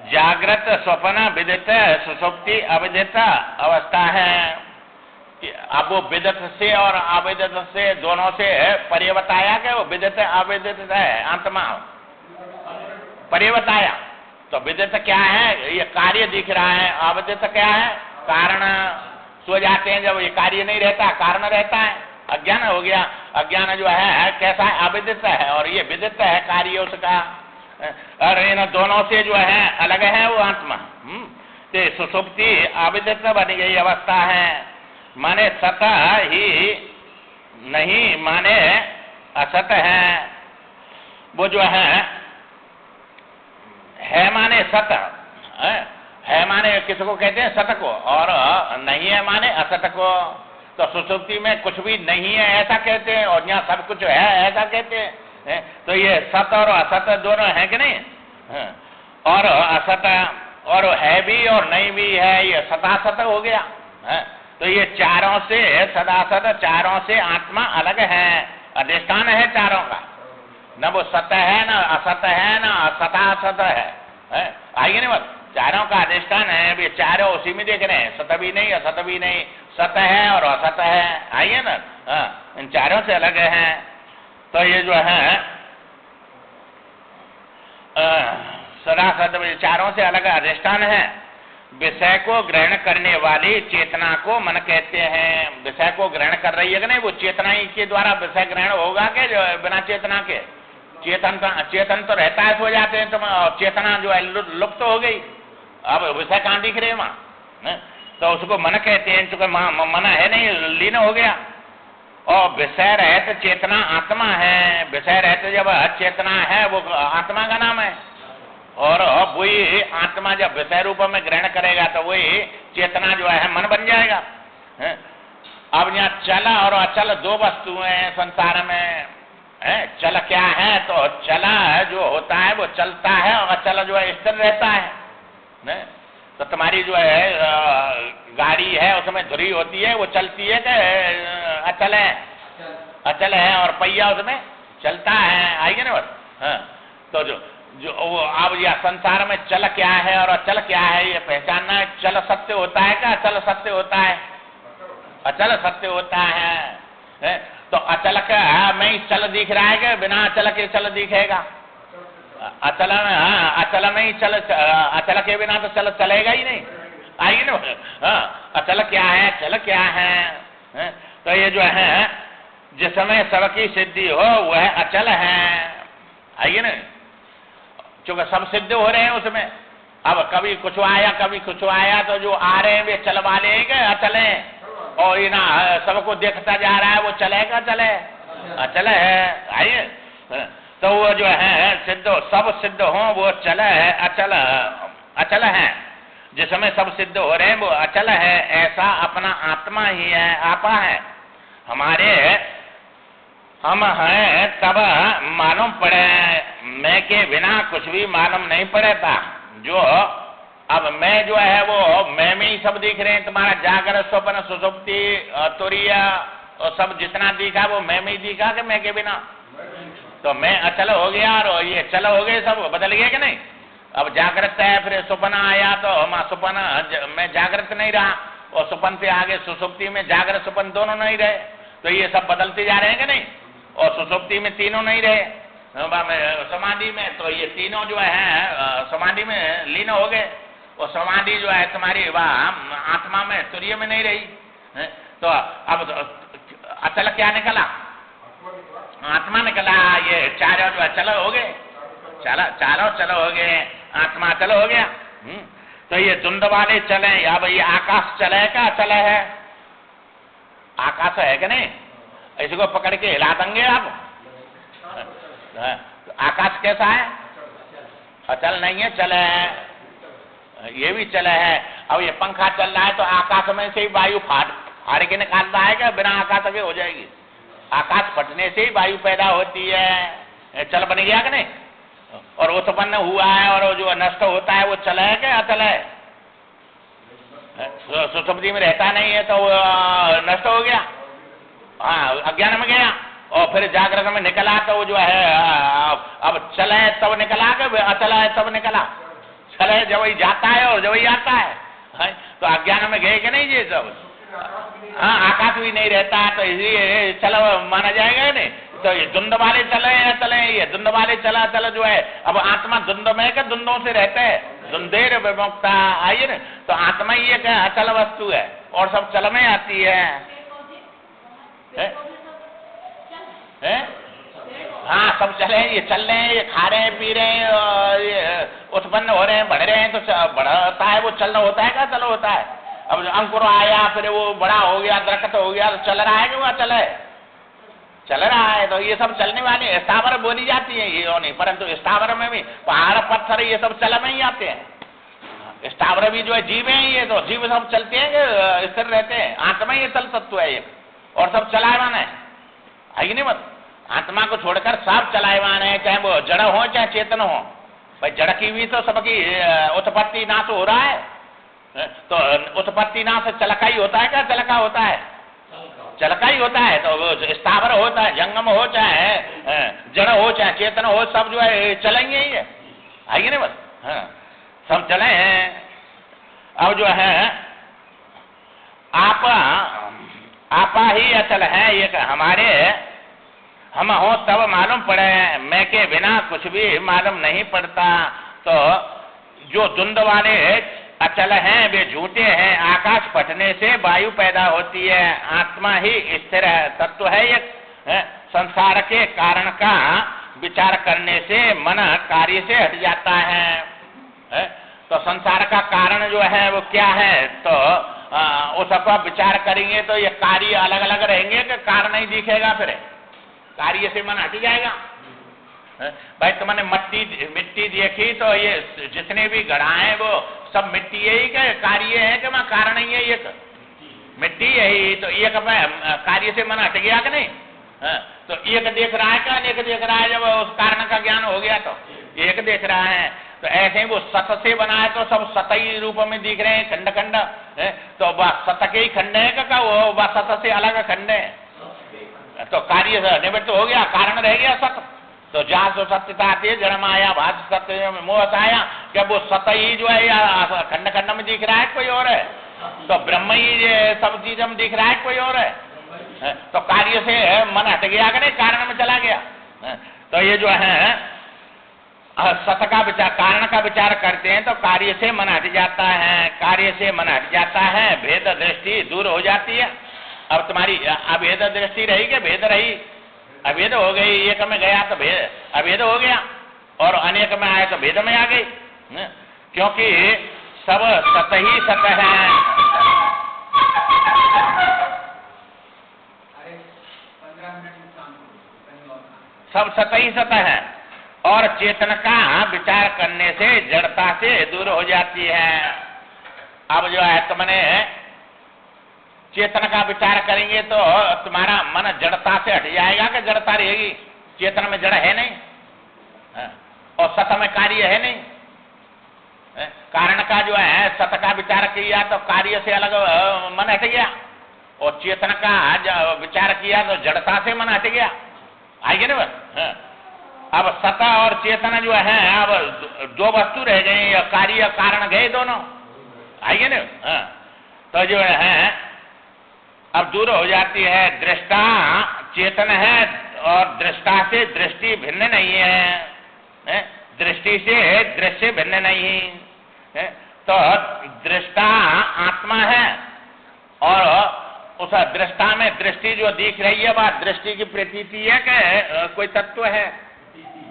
जागृत स्वप्न विदित सुषुप्ति अविदित अवस्था है। अब वो विदित से और अविदित से दोनों से पर्यवताया क्या? वो विदित अविदित है, आत्मा पर्यवताया। तो विदित क्या है? ये कार्य दिख रहा है। अविदित क्या है? कारण। सो जाते हैं जब ये कार्य नहीं रहता, कारण रहता है, अज्ञान हो गया। अज्ञान जो है कैसा है? अविदित है, और ये विदित है कार्य उसका। और इन दोनों से जो है अलग है वो आत्मा। तो सुषुप्ति अविदित बन गई अवस्था है। माने सत ही नहीं, माने असत है। वो जो है माने सत है, माने किसको कहते हैं? सत को। और नहीं है माने असत को। तो सुषुप्ति में कुछ भी नहीं है ऐसा कहते हैं, और यहाँ सब कुछ है ऐसा कहते हैं। तो ये सत और असत दोनों है कि नहीं? और असत और है भी और नहीं भी है, ये सतासत हो गया। तो ये चारों से सदासत, चारों से आत्मा अलग है, अधिष्ठान है चारों का। न वो सत है, न असत है, न सतासत है। आइए नहीं, बस चारों का अधिष्ठान है। ये चारों उसी में देख रहे हैं, सत भी नहीं असत भी नहीं, सत है और असत है। आइए ना, इन चारों से अलग है। तो ये जो है सदासत चारों से अलग अधिष्ठान है। विषय को ग्रहण करने वाली चेतना को मन कहते हैं। विषय को ग्रहण कर रही है कि नहीं, वो चेतना ही के द्वारा विषय ग्रहण होगा कि बिना चेतना के? चेतन तो रहता है, सो जाते हैं तो चेतना जो है लुप्त हो गई। अब विषय कहाँ दिख रहे वहां? तो उसको मन कहते हैं, चूंकि मन है नहीं, लीन हो गया। और विषय रहते चेतना आत्मा है। विषय रहते जब चेतना है वो आत्मा का नाम है। और वही आत्मा जब विषय रूप में ग्रहण करेगा तो वही चेतना जो है मन बन जाएगा। अब यहाँ चल और अचल दो वस्तुएं हैं संसार में। चल क्या है? तो चला जो होता है वो चलता है, और अचल जो है स्थिर रहता है। तो तुम्हारी जो है गाड़ी है उसमें धुरी होती है, वो चलती है कि अचल है? अचल है। और पहिया उसमें चलता है, आएगी ना बस। तो जो अब यह संसार में चल क्या है और अचल क्या है ये पहचानना है। चल सत्य होता है क्या? अचल सत्य होता है? अचल सत्य होता है। तो अचल का में ही चल दिख रहा है कि बिना अचल के चल दिखेगा? अचल में, हाँ अचल में ही अचल के बिना तो चलेगा ही नहीं, आइए ना। हाँ अचल क्या है, चल क्या है? तो ये जो है जिसमें सबकी सिद्धि हो वह अचल है, आइए ना। चूंकि सब सिद्ध हो रहे हैं उसमें, अब कभी कुछ आया कभी कुछ आया, तो जो आ रहे हैं वे चल वाले हैं क्या, अचल हैं। और ये ना सबको देखता जा रहा है वो चलेगा, चले अचल है, आइए। तो वो जो है सिद्ध, सब सिद्ध हो वो चल है, अचल है। जिसमें सब सिद्ध हो रहे हैं वो अचल है, ऐसा अपना आत्मा ही है, आपा है हमारे। हम हैं तब मालूम पड़े, मैं के बिना कुछ भी मालूम नहीं पड़ेगा। जो अब मैं जो है वो मैं में ही सब दिख रहे हैं, तुम्हारा जागृत स्वप्न सुषुप्ति तुरीय और सब जितना दिखा वो मैं में ही दिखा कि मैं के बिना? तो मैं अचल हो गया और ये चल हो गए, सब बदल गया कि नहीं? अब जागृत है, फिर सुपना आया तो हम सुपना में जागृत नहीं रहा, और सुपन से आगे सुसुप्ति में जागृत सुपन दोनों नहीं रहे, तो ये सब बदलते जा रहे हैं कि नहीं? और सुसुप्ति में तीनों नहीं रहे, समाधि में तो ये तीनों जो है समाधि में लीन हो गए, और समाधि जो है तुम्हारी वह आत्मा में तुरीय में नहीं रही। तो अब अचल क्या निकला? आत्मा निकला। ये चारों जो अचल हो गए, चारों चल हो गए, आत्मा चल हो गया। तो ये धुंध वाले चले, अब ये आकाश चले का अचल है? आकाश है कि नहीं? इसको पकड़ के हिला देंगे आप। आकाश कैसा है? अचल नहीं है, चल है। ये भी चल है। अब ये पंखा चल रहा है तो आकाश में से ही वायु फाड़ के निकालता है क्या? बिना आकाश के हो जाएगी? आकाश फटने से ही वायु पैदा होती है, चल बन गया कि नहीं? और उत्पन्न हुआ है और जो नष्ट होता है वो चल है क्या अचल है? सुषुप्ति में रहता नहीं है तो नष्ट हो गया, हाँ अज्ञान में गया, और फिर जागृत में निकला तो जो है अब चल है तब निकला कि अचल है तब निकला? चल है जब वही जाता है और जब वही आता है, तो अज्ञान में गए कि नहीं ये सब? हाँ आकाश भी नहीं रहता तो इसलिए चल माना जाएगा नहीं। तो ये धुंध वाले चले या चले, ये धुंध वाले चला चल जो है, अब आत्मा धुंध में क्या धुंधों से रहते हैं? धुंधेर विमुक्ता, आइए ना। तो आत्मा ही एक अचल वस्तु है और सब चल में आती है। हाँ सब चले, ये चल रहे हैं, ये खा रहे हैं, पी रहे हैं, और ये उत्पन्न हो रहे हैं, बढ़ रहे हैं, तो बढ़ता है वो चलना होता है क्या? चल होता है। अब अंकुर आया फिर वो बड़ा हो गया, दरख्त हो गया, तो चल रहा है कि वो चल है? चल रहा है। तो ये सब चलने वाले स्थावर बोली जाती है ये नहीं, परंतु स्थावर में भी पहाड़ पत्थर ये सब चल में ही आते हैं। स्थावर भी जो है जीव है, ये तो जीव सब चलते हैं कि स्थिर रहते हैं? आत्मा ये चल तत्व है एक, और सब चलायमान है, है नहीं? मत आत्मा को छोड़कर सब चलायमान है, चाहे वो जड़ हो चाहे चेतन हो। भाई जड़ की भी तो सबकी उत्पत्ति नाश हो रहा है, तो उत्पत्ति नाश चलका ही होता है क्या? चलका होता है, चलका ही होता है। तो वो स्थावर होता है, जंगम हो चाहे जड़ हो चाहे चेतन हो, सब जो है चलेंगे ही है, आइए ना बस। हाँ सब चले हैं। अब जो है आपा ही अचल है, ये हमारे हम हो तब मालूम पड़े, मैं के बिना कुछ भी मालूम नहीं पड़ता। तो जो धुंध वाले अचल हैं वे झूठे हैं, आकाश फटने से वायु पैदा होती है, आत्मा ही स्थिर तत्व है। एक संसार के कारण का विचार करने से मन कार्य से हट जाता है। तो संसार का कारण जो है वो क्या है? तो उसका विचार करेंगे तो ये कार्य अलग अलग रहेंगे कि कारण नहीं दिखेगा, फिर कार्य से मन हट जाएगा। भाई तुमने मिट्टी देखी तो ये जितने भी घड़ा है वो सब मिट्टी यही के कार्य है कि मैं कारण ही है? एक मिट्टी यही, तो एक कार्य से मन हट गया कि नहीं? तो एक देख रहा है क्या? अनेक देख रहा है। जब उस कारण का ज्ञान हो गया तो एक देख रहा है। तो ऐसे ही वो सत से बना है तो सब सतही रूप में दिख रहे हैं, खंड खंड है, तो वह सत के ही खंड है क्या? वो वह सत से अलग खंड है, तो कार्य निवृत्त हो गया, कारण रह गया सत। तो जहां से सत्यता आती है, जन्म आया भाष सत्य में मोह आया, क्या वो सत ही जो है या खंड खंड में दिख रहा है कोई और है? तो ब्रह्म ही सब चीज में दिख रहा है कोई और है? तो कार्य से मन हट गया कि नहीं, कारण में चला गया। तो ये जो है सत का विचार, कारण का विचार करते हैं तो कार्य से मन हट जाता है, कार्य से मन हट जाता है, भेद दृष्टि दूर हो जाती है। अब तुम्हारी अभेद दृष्टि रही कि भेद रही? अभेद हो गई। एक में गया तो भेद अभेद हो गया, और अनेक में आए तो भेद में आ गई, क्योंकि सब सत ही सत है। सब सत ही सत है, और चेतन का विचार करने से जड़ता से दूर हो जाती है। अब जो है तुमने चेतन का विचार करेंगे तो तुम्हारा मन जड़ता से हट जाएगा कि जड़ता रहेगी? चेतन में जड़ है नहीं, और सत में कार्य है नहीं। कारण का जो है सत का विचार किया तो कार्य से अलग मन हट गया, और चेतन का विचार किया तो जड़ता से मन हट गया। आएगी ना? अब सत और चेतन जो है, अब दो वस्तु रह गए, कार्य कारण गए दोनों। आएगी ना? तो जो है अब दूर हो जाती है। दृष्टा चेतन है, और दृष्टा से दृष्टि भिन्न नहीं है, दृष्टि से दृश्य भिन्न नहीं है। तो दृष्टा आत्मा है, और उस दृष्टा में दृष्टि जो दिख रही है वह दृष्टि की प्रतीति है कि कोई तत्व है?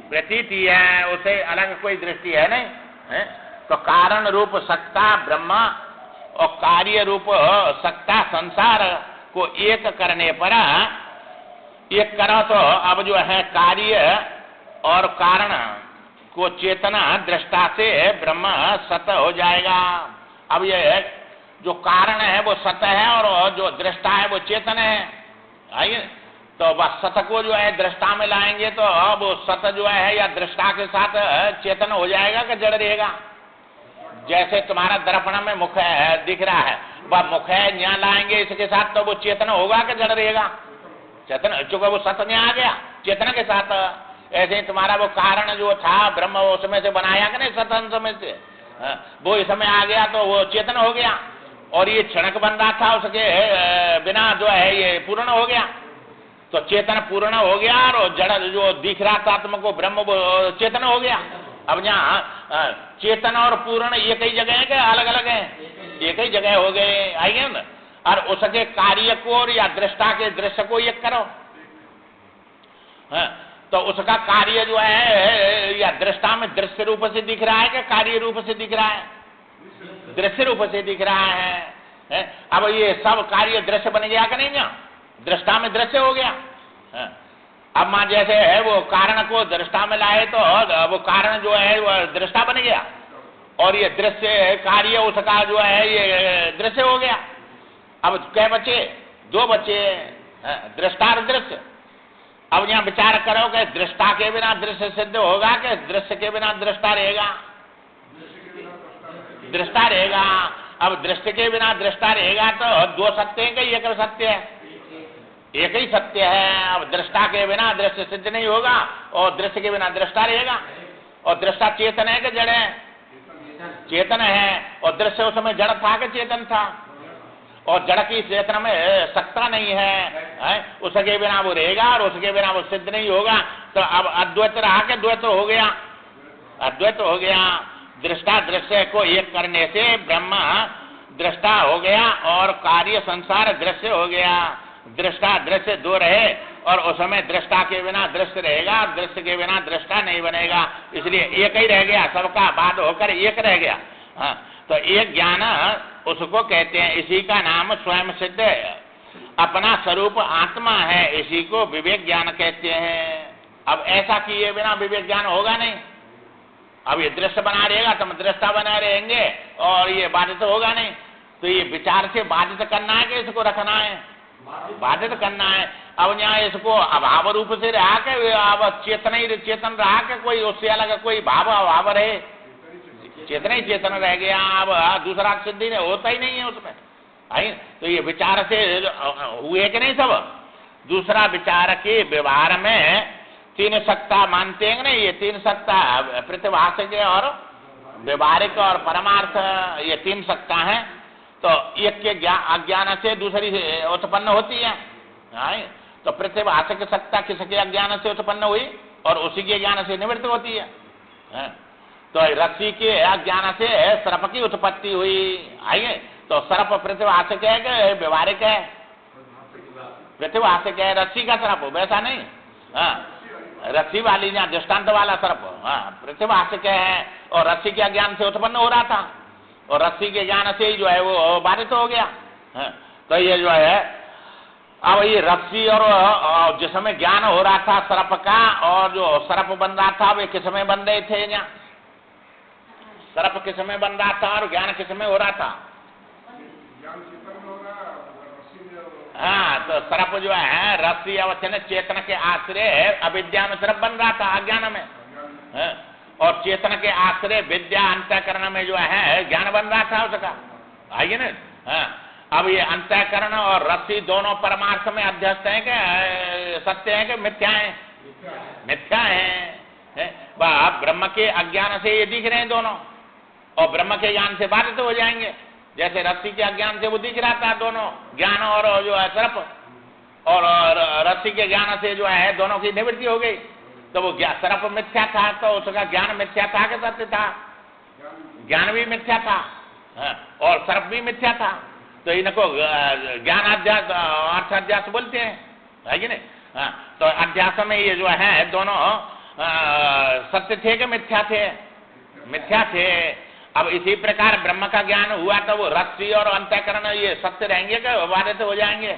प्रतीति है, उसे अलग कोई दृष्टि है नहीं है? तो कारण रूप सत्ता ब्रह्म और कार्य रूप सत्ता संसार को एक करने पर, एक करो तो अब जो है कार्य और कारण को चेतना दृष्टा से ब्रह्म सत हो जाएगा। अब ये जो कारण है वो सत है, और जो दृष्टा है वो चेतन है। आइए, तो बस सत को जो है दृष्टा में लाएंगे तो अब सत जो है या दृष्टा के साथ चेतन हो जाएगा कि जड़ रहेगा? जैसे तुम्हारा दर्पण में मुख है, दिख रहा है, वह मुख है, यहाँ लाएंगे इसके साथ तो वो चेतन होगा कि जड़ रहेगा? चेतन, चूंकि वो सत में आ गया चेतन के साथ। ऐसे ही तुम्हारा वो कारण जो था ब्रह्म, उसमें से बनाया कि नहीं सत समय से, वो इसमें आ गया तो वो चेतन हो गया, और ये क्षणक बन रहा था उसके बिना जो है ये पूर्ण हो गया। तो चेतन पूर्ण हो गया, और जड़ जो दिख रहा था तुमको ब्रह्म वो चेतन हो गया। अब यहाँ चेतन और पूर्ण एक ही जगह है कि अलग अलग है? एक ही जगह हो गए। आइए ना, और उसके कार्य को या दृष्टा के दृश्य को एक करो, तो उसका कार्य जो है या दृष्टा में दृश्य रूप से दिख रहा है कि कार्य रूप से दिख रहा है? दृश्य रूप से दिख रहा है। अब ये सब कार्य दृश्य बन गया कि नहीं? दृष्टा में दृश्य हो गया। अब मान जैसे है वो कारण को दृष्टा में लाए तो वो कारण जो है वो दृष्टा बन गया, और ये दृश्य कार्य उसका जो है ये दृश्य हो गया। अब क्या बचे? दो बचे, दृष्टा और दृश्य। अब यहाँ विचार करो कि दृष्टा के बिना दृश्य सिद्ध होगा कि दृश्य के बिना दृष्टा रहेगा? दृष्टा रहेगा। अब दृष्टि के बिना दृष्टा रहेगा तो दो सत्य है कि एक सत्य है? एक ही सत्य है। अब दृष्टा के बिना दृश्य सिद्ध नहीं होगा, और दृश्य के बिना दृष्टा रहेगा। और दृष्टा चेतन है कि जड़ है? चेतन है। और दृश्य उस समय जड़ था कि चेतन था? और जड़ की चेतन में सत्ता नहीं है, उसके बिना वो रहेगा, और उसके बिना वो सिद्ध नहीं होगा। तो अब अद्वैत रहा कि द्वैत हो गया? अद्वैत हो गया। दृष्टा दृश्य को एक करने से ब्रह्म दृष्टा हो गया, और कार्य संसार दृश्य हो गया। दृष्टा दृश्य दो रहे, और उस समय दृष्टा के बिना दृश्य रहेगा, दृश्य के बिना दृष्टा नहीं बनेगा, इसलिए एक ही रह गया, सबका बाद होकर एक रह गया। तो एक ज्ञान उसको कहते हैं, इसी का नाम स्वयं सिद्ध है, अपना स्वरूप आत्मा है, इसी को विवेक ज्ञान कहते हैं। अब ऐसा किए बिना विवेक ज्ञान होगा नहीं। अब ये दृश्य बना रहेगा तो हम दृष्टा बना रहेंगे, और ये बाधित होगा नहीं। तो ये विचार से बाधित करना है कि इसको रखना है? बाधित करना है। अब यहाँ इसको अभाव रूप से रहा के अब चेतन ही चेतन रहा के कोई उससे अलग कोई भाव अभाव रहे? चेतन ही चेतन रह गया। अब दूसरा सिद्धि नहीं होता ही नहीं है उसमें। आई तो ये विचार से हुए कि नहीं सब? दूसरा विचार के व्यवहार में तीन सत्ता मानते हैं ना, ये तीन सत्ता प्रतिभाषिक और व्यवहारिक और परमार्थ, ये तीन सत्ता है। तो एक के अज्ञान से दूसरी उत्पन्न होती है। तो प्रतिभाषिक सत्ता किसके अज्ञान से उत्पन्न हुई और उसी के ज्ञान से निवृत्त होती है। है? तो रस्सी के अज्ञान से सर्प की उत्पत्ति हुई। आइए, तो सर्प प्रतिभाषिक है कि व्यवहारिक है? प्रतिभाषिक है, रस्सी का सर्प वैसा नहीं। हाँ, रस्सी वाली या दृष्टांत वाला सर्प, हाँ, प्रतिभाषिक है और रस्सी के अज्ञान से उत्पन्न हो रहा था और रस्सी के ज्ञान से ही जो है वो बाधित हो गया। हाँ, तो ये जो है अब ये रस्सी और जिसमें ज्ञान हो रहा था सर्प का और जो सर्प बन रहा था वे किस में बन रहे थे? यहाँ सर्प किस में बन रहा था और ज्ञान किस में हो रहा था? हाँ, तो सर्प जो है रस्सी अवचन चेतन के आश्रय अविद्या में सर्प बन रहा था, अज्ञान में। हाँ, और चेतन के आश्रय विद्या अंतःकरण में जो है ज्ञान बन रहा था उसका। आइए ना। हाँ, अब ये अंतःकरण और रस्सी दोनों परमार्थ में अध्यस्त हैं कि सत्य है कि मिथ्या है? मिथ्या है। ब्रह्म के अज्ञान से ये दिख रहे हैं दोनों और ब्रह्म के ज्ञान से बाधित हो जाएंगे। जैसे रस्सी के अज्ञान से वो दिख रहा था दोनों, ज्ञान और जो है सर्प, और रस्सी के ज्ञान से जो है दोनों की निवृत्ति हो गई। तो वो सर्प मिथ्या था तो उसका ज्ञान मिथ्या था कि सत्य था? ज्ञान भी मिथ्या था और सर्प भी मिथ्या था। तो इनको ज्ञान अध्यास अर्थ अध्यास बोलते हैं, है कि नहीं? हाँ, तो अध्यास में ये जो है दोनों सत्य थे कि मिथ्या थे? मिथ्या थे। अब इसी प्रकार ब्रह्म का ज्ञान हुआ तो वो रस्सी और अंतःकरण ये सत्य रहेंगे कि बाधित हो जाएंगे?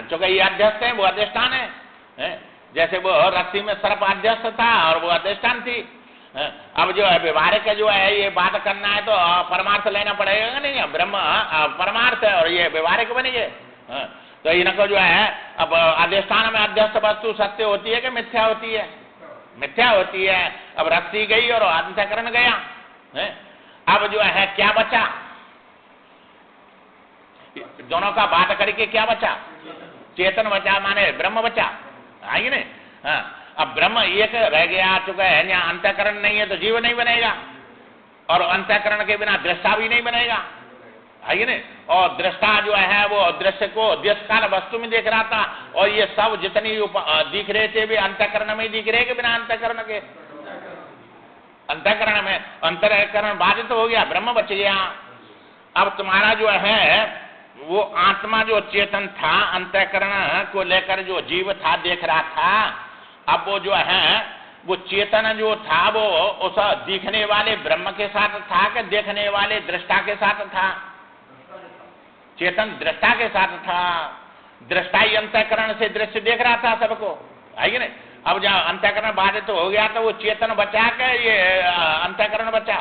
चूंकि ये अध्यस्त है, वो अधिष्ठान है। जैसे वो रस्सी में सर्प अध्यस्त था और वो अधिष्ठान थी। अब जो है व्यवहारिक जो है ये बात करना है तो परमार्थ लेना पड़ेगा नहीं? ब्रह्म परमार्थ है और ये व्यवहारिक बनेंगे। तो इनको जो है अब अधिष्ठान में अध्यस्त वस्तु सत्य होती है कि मिथ्या होती है? मिथ्या होती है। अब रस्सी गई और अंतःकरण गया। अब जो है क्या बचा? दोनों का बात करके क्या बचा? चेतन बचा, माने ब्रह्म बचा। आइए नहीं। हाँ, अब ब्रह्म एक रह गया चुका है, यहाँ अंतःकरण नहीं है तो जीव नहीं बनेगा और अंतःकरण के बिना दृष्टा भी नहीं बनेगा। आइए नहीं। और दृष्टा जो है वो दृश्य को दृश्यकाल वस्तु में देख रहा था और ये सब जितनी दिख रहे थे वे अंतःकरण में दिख रहे कि बिना अंतःकरण के? अंतःकरण में। अंतःकरण बाधित हो गया, ब्रह्म बच गया। अब तुम्हारा जो है वो आत्मा जो चेतन था अंतःकरण को लेकर जो जीव था देख रहा था, अब वो जो है वो चेतन जो था वो उस दिखने वाले ब्रह्म के साथ था कि देखने वाले दृष्टा के साथ था? चेतन दृष्टा के साथ था। दृष्टा ही अंतःकरण से दृश्य देख रहा था सबको, है नहीं? अब जब अंतःकरण बाधित हो गया तो वो चेतन बचा के ये अंतःकरण बचा?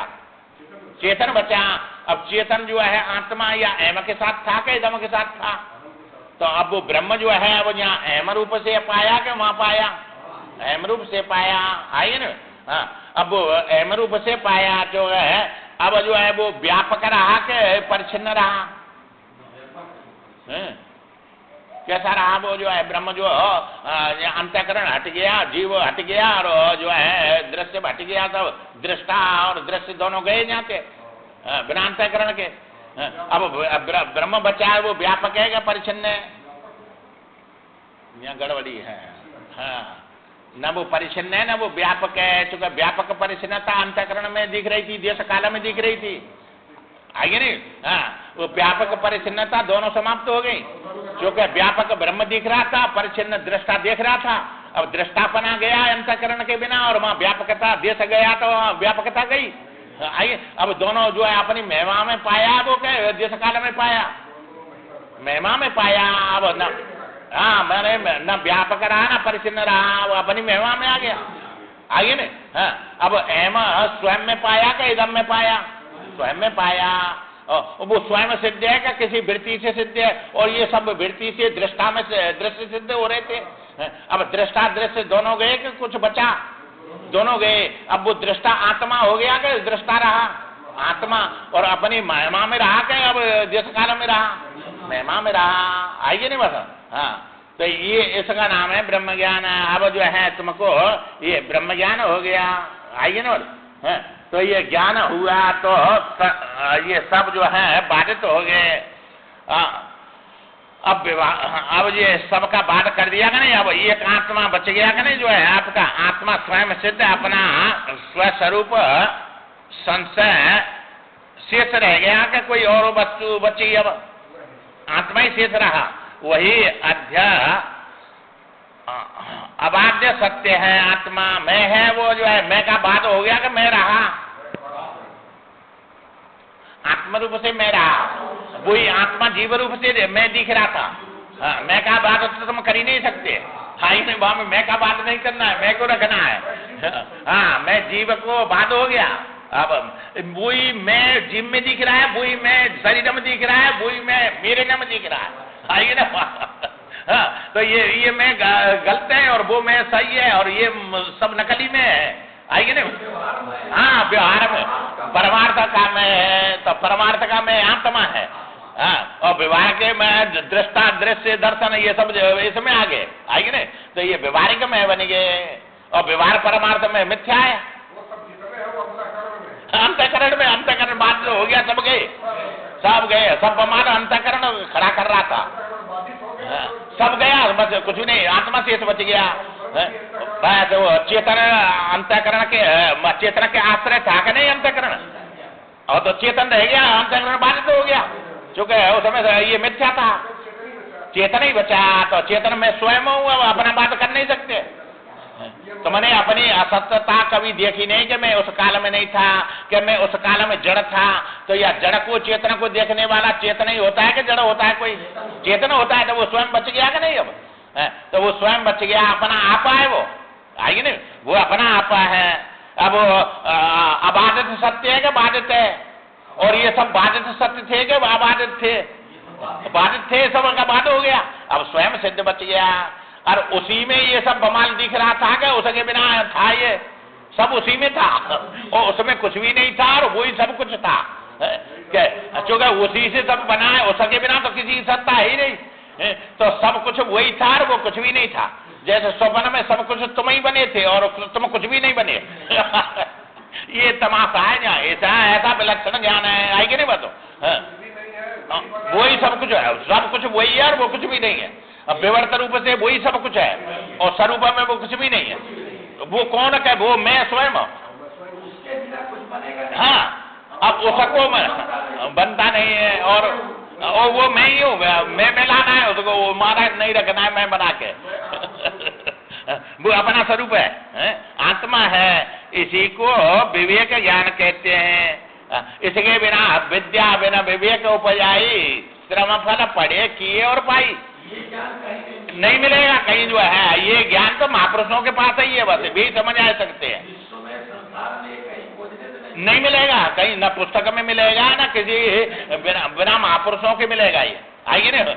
चेतन बचा। अब चेतन जो है आत्मा या एम के साथ था कि इदम के साथ था? तो अब वो ब्रह्म जो है वो यहाँ एम रूप से पाया कि वहां पाया? एम रूप से पाया। आइए ना। हाँ, अब वो एम रूप से पाया जो है अब जो है वो व्यापक रहा कि परिच्छिन्न रहा? कैसा रहा? वो जो है ब्रह्म जो अंतःकरण हट गया, जीव हट गया और जो है दृश्य हट गया, तब दृष्टा और दृश्य दोनों गए यहाँ के बिना अंतःकरण के। अब ब्रह्म बचा है वो व्यापक है क्या परिच्छिन्न है? यहाँ गड़बड़ी है। हाँ, न वो परिच्छिन्न है न वो व्यापक है। चूंकि व्यापक परिच्छिन्नता अंतःकरण में दिख रही थी, देश काल में दिख रही थी, आगे नहीं? हाँ, वो व्यापक परिच्छिन्नता दोनों समाप्त हो गई। क्योंकि व्यापक ब्रह्म दिख रहा था, परिच्छिन्न दृष्टा देख रहा था। अब दृष्टापना गया अंतःकरण के बिना और वहां व्यापकता देश गया तो वहां व्यापकता गई। आइए, अब दोनों जो है अपनी महिमा में पाया, वो क्या देश काल में पाया? महिमा में पाया। अब न हाँ मैंने न व्यापक रहा ना परिच्छिन्न रहा, वो अपनी महिमा में आ गया। आइए नहीं? हाँ, अब एम स्वयं में पाया कि इदम में पाया? स्वयं में पाया। वो स्वयं सिद्ध है क्या किसी वृत्ति से सिद्ध है? और ये सब वृत्ति से दृष्टा में दृश्य सिद्ध हो रहे थे। अब दृष्टा दृश्य दोनों गए कि कुछ बचा? दोनों गए। अब वो दृष्टा आत्मा हो गया कि दृष्टा रहा? आत्मा। और अपनी महिमा में रहा कि अब देश काल में रहा? महिमा में रहा। आइए नहीं बस। हाँ, तो ये इसका नाम है ब्रह्म ज्ञान। अब जो है तुमको ये ब्रह्म ज्ञान हो गया। आइए ना। तो ये ज्ञान हुआ तो ये सब जो है बाधित हो गए। अब अब ये सबका बात कर दिया कि नहीं, अब एक आत्मा बच गया कि नहीं, जो है आपका आत्मा स्वयं सिद्ध अपना स्वस्वरूप संशय शेष रह गया कि कोई और वस्तु बची, अब आत्मा ही शेष रहा, वही अबाध्य सत्य है, आत्मा मैं है, वो जो है मैं का बात हो गया कि मैं रहा, आत्म रूप से मैं रहा, वही आत्मा जीव रूप से मैं दिख रहा था। हाँ, मैं का बात तो तुम कर ही नहीं सकते, हाँ ही वहां में मैं का बात नहीं करना है, मैं को रखना है। हाँ, मैं जीव को बात हो गया, अब वही मैं जीव में दिख रहा है, वही मैं शरीर में दिख रहा है, वही मैं मेरे में दिख रहा है, आइए ना। हाँ, तो ये मैं गलत है और वो मैं सही है और ये सब नकली में है, आइए ना। हाँ, व्यवहार में परमार्थ का मैं है, तो परमार्थ का मैं आत्मा है। हाँ, और व्यवहार के मैं दृष्टा दृश्य दर्शन ये सब इसमें आ गए, आइए ना। तो ये व्यवहारिक में बन गए और व्यवहार परमार्थ में मिथ्या है, अंतःकरण में, अंतःकरण बात हो गया, सब गए, सब हमारा अंतःकरण खड़ा कर रहा था, सब गया, बस कुछ भी नहीं, आत्मा शेष बच गया। बस वो चेतन अंतःकरण के चेतन के आश्रय था कि नहीं अंतःकरण, और तो चेतन रह गया, अंतःकरण बाधित हो गया, चूंकि उस समय ये मिथ्या था, चेतन ही बचा, तो चेतन में स्वयं हूँ, अपना बात कर नहीं सकते। तो मैंने अपनी असत्यता कभी देखी नहीं कि मैं उस काल में नहीं था, कि मैं उस काल में जड़ था। तो या जड़ को चेतन को देखने वाला चेतन ही होता है कि जड़ होता है, कोई चेतन होता है, तो वो स्वयं बच गया कि नहीं, अब तो वो स्वयं बच गया, अपना आपा है वो, आएगी नहीं, वो अपना आपा है। अब अबाधित सत्य है कि बाधित है, और ये सब बाधित सत्य थे कि अबाधित थे, बाधित थे, सब का बाध हो गया, अब स्वयं सिद्ध बच गया। और उसी में ये सब बमाल दिख रहा था कि उसके बिना था, ये सब उसी में था, और उसमें कुछ भी नहीं था और वही सब कुछ था, क्योंकि उसी से सब बना है, उसके बिना तो किसी की सत्ता ही नहीं, तो सब कुछ वही था और वो कुछ भी नहीं था। जैसे स्वप्न में सब कुछ तुम ही बने थे और तुम कुछ भी नहीं बने। ये तमाशा है ना, ऐसा विलक्षण ज्ञान है, आएगी नहीं बात, वही सब कुछ है, सब कुछ वही है और वो कुछ भी नहीं है। अब विवर्त रूप से वही सब कुछ है और स्वरूप में वो कुछ भी नहीं है। वो कौन है, वो मैं स्वयं। हाँ, अब उसको बनता नहीं है, और वो मैं ही हूँ, मैं मिलाना है उसको, वो मारा नहीं रखना है मैं बना के। वो अपना स्वरूप है, आत्मा है, इसी को विवेक ज्ञान कहते हैं। इसके बिना विद्या बिना विवेक उपजाई, श्रम फल पढ़े किए और पाई, नहीं मिलेगा कहीं जो है। ये ज्ञान तो महापुरुषों के पास ही है, बस भी समझ आ सकते हैं, नहीं मिलेगा कहीं, न पुस्तक में मिलेगा न किसी बिना महापुरुषों के मिलेगा, ये आइए ना।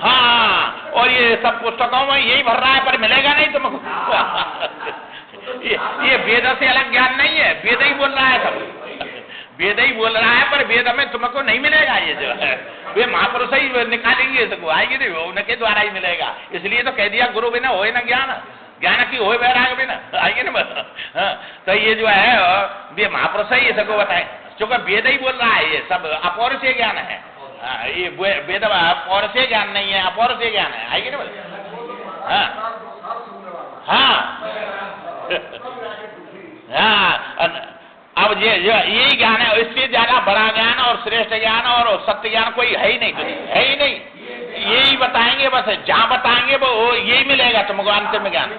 हाँ, और ये सब पुस्तकों में यही भर रहा है, पर मिलेगा नहीं तुमको। ये वेद से अलग ज्ञान नहीं है, वेद ही बोल रहा है, सब वेद ही बोल रहा है, पर वेद में तुमको नहीं मिलेगा, ये जो है वे महापुरुष ही निकालेंगे इसको, आएगी नहीं, उनके द्वारा ही मिलेगा। इसलिए तो कह दिया गुरु बिना होए ना ज्ञान, ज्ञान की होए वैराग बिना, आएगी ना। तो ये जो है वे महापुरुष ही इसको बताए, क्योंकि वेद ही बोल रहा है, ये सब अपौरुषीय ज्ञान है। ये वेद पौरुषीय ज्ञान नहीं है, अपौरुषीय ज्ञान है, आएगी ना। हाँ हाँ, अब यही ज्ञान है, इससे ज्यादा बड़ा ज्ञान और श्रेष्ठ ज्ञान और सत्य ज्ञान कोई है ही नहीं, है ही नहीं। यही बताएंगे, बस जहाँ बताएंगे वो यही मिलेगा तुमको, अंतिम ज्ञान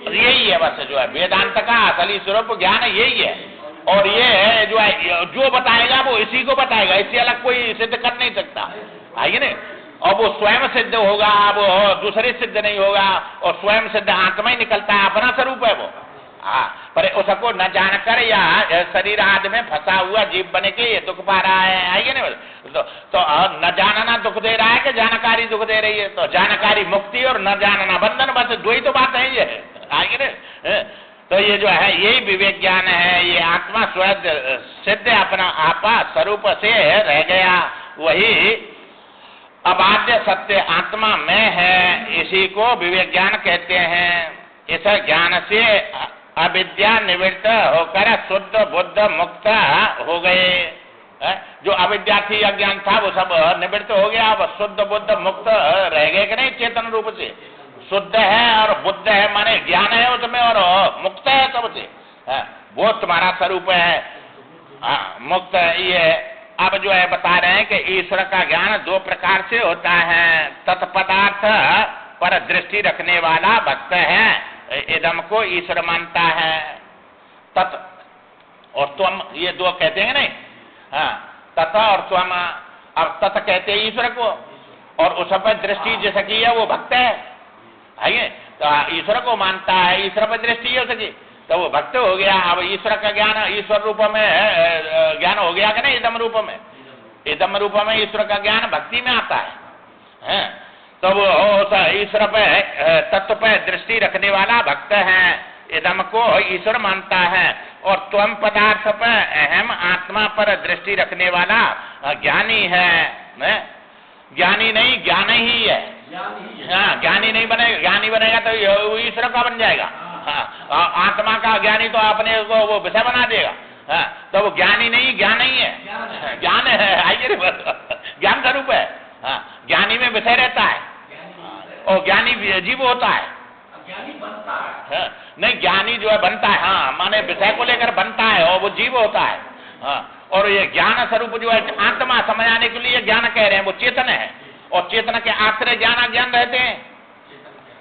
यही है, बस जो है वेदांत का असली स्वरूप ज्ञान यही है। और ये जो है जो बताएगा वो इसी को बताएगा, इससे अलग कोई सिद्ध कर नहीं सकता, आइए नहीं। और वो स्वयं सिद्ध होगा, वो दूसरे सिद्ध नहीं होगा, और स्वयं सिद्ध आत्मा ही निकलता है, अपना स्वरूप है वो। हाँ, पर उसको न जानकर या शरीर आदि में फंसा हुआ जीव बने के ये दुख पा रहा है, आइए ना। तो न जानना दुख दे रहा है कि जानकारी दुख दे रही है, तो जानकारी मुक्ति और न जानना बंधन, बस दो ही तो बात है ये, आइए ना। तो ये जो है यही विवेक ज्ञान है, ये आत्मा स्वयं सिद्ध अपना आपा स्वरूप से रह गया, वही अबाध्य सत्य आत्मा में है, इसी को विवेक ज्ञान कहते हैं। इस ज्ञान से अविद्या निवृत्त होकर शुद्ध बुद्ध मुक्त हो गए। जो अविद्या थी, अज्ञान था, वो सब निवृत्त हो गया। अब शुद्ध बुद्ध मुक्त रह गए कि नहीं चेतन रूप से? शुद्ध है और बुद्ध है, माने ज्ञान है उसमें और मुक्त है सबसे। वो तुम्हारा स्वरूप है, मुक्त ये। अब जो है बता रहे हैं कि ईश्वर का ज्ञान दो प्रकार से होता है। तत्पदार्थ पर दृष्टि रखने वाला भक्त है, इदम को ईश्वर मानता है। तत् और त्वम, ये दो कहते हैं नहीं, तथा और त्वम। अब तत् कहते हैं ईश्वर को, और उस पर दृष्टि जिसकी है वो भक्त है। आइए, तो ईश्वर को मानता है, ईश्वर पर दृष्टि है उसकी, तो वो भक्त हो गया। अब ईश्वर का ज्ञान ईश्वर रूप में ज्ञान हो गया कि नहीं? इदम रूप में, इदम रूप में ईश्वर का ज्ञान भक्ति में आता है। तो वो ईश्वर पे तत्व पे दृष्टि रखने वाला भक्त है, इदम को ईश्वर मानता है। और त्वम पदार्थ पर अहम आत्मा पर दृष्टि रखने वाला ज्ञानी है। ज्ञानी नहीं, ज्ञान ही है। हाँ, ज्ञानी नहीं बनेगा, ज्ञानी बनेगा तो ईश्वर का बन जाएगा। हाँ, आत्मा का ज्ञानी तो अपने को वो विषय बना देगा। हाँ, तो वो ज्ञानी नहीं, ज्ञान नहीं है, ज्ञान है। आइए, ज्ञान स्वरूप है। हाँ, ज्ञानी में विषय रहता है और ज्ञानी जीव होता है। ज्ञानी बनता है। हाँ, नहीं, ज्ञानी जो है बनता है, हाँ, माने विषय को लेकर बनता है और वो जीव होता है। हाँ, और ये ज्ञान स्वरूप जो है आत्मा समझाने के लिए ज्ञान कह रहे हैं, वो चेतन है। और चेतन के आश्रय ज्ञान अज्ञान रहते हैं,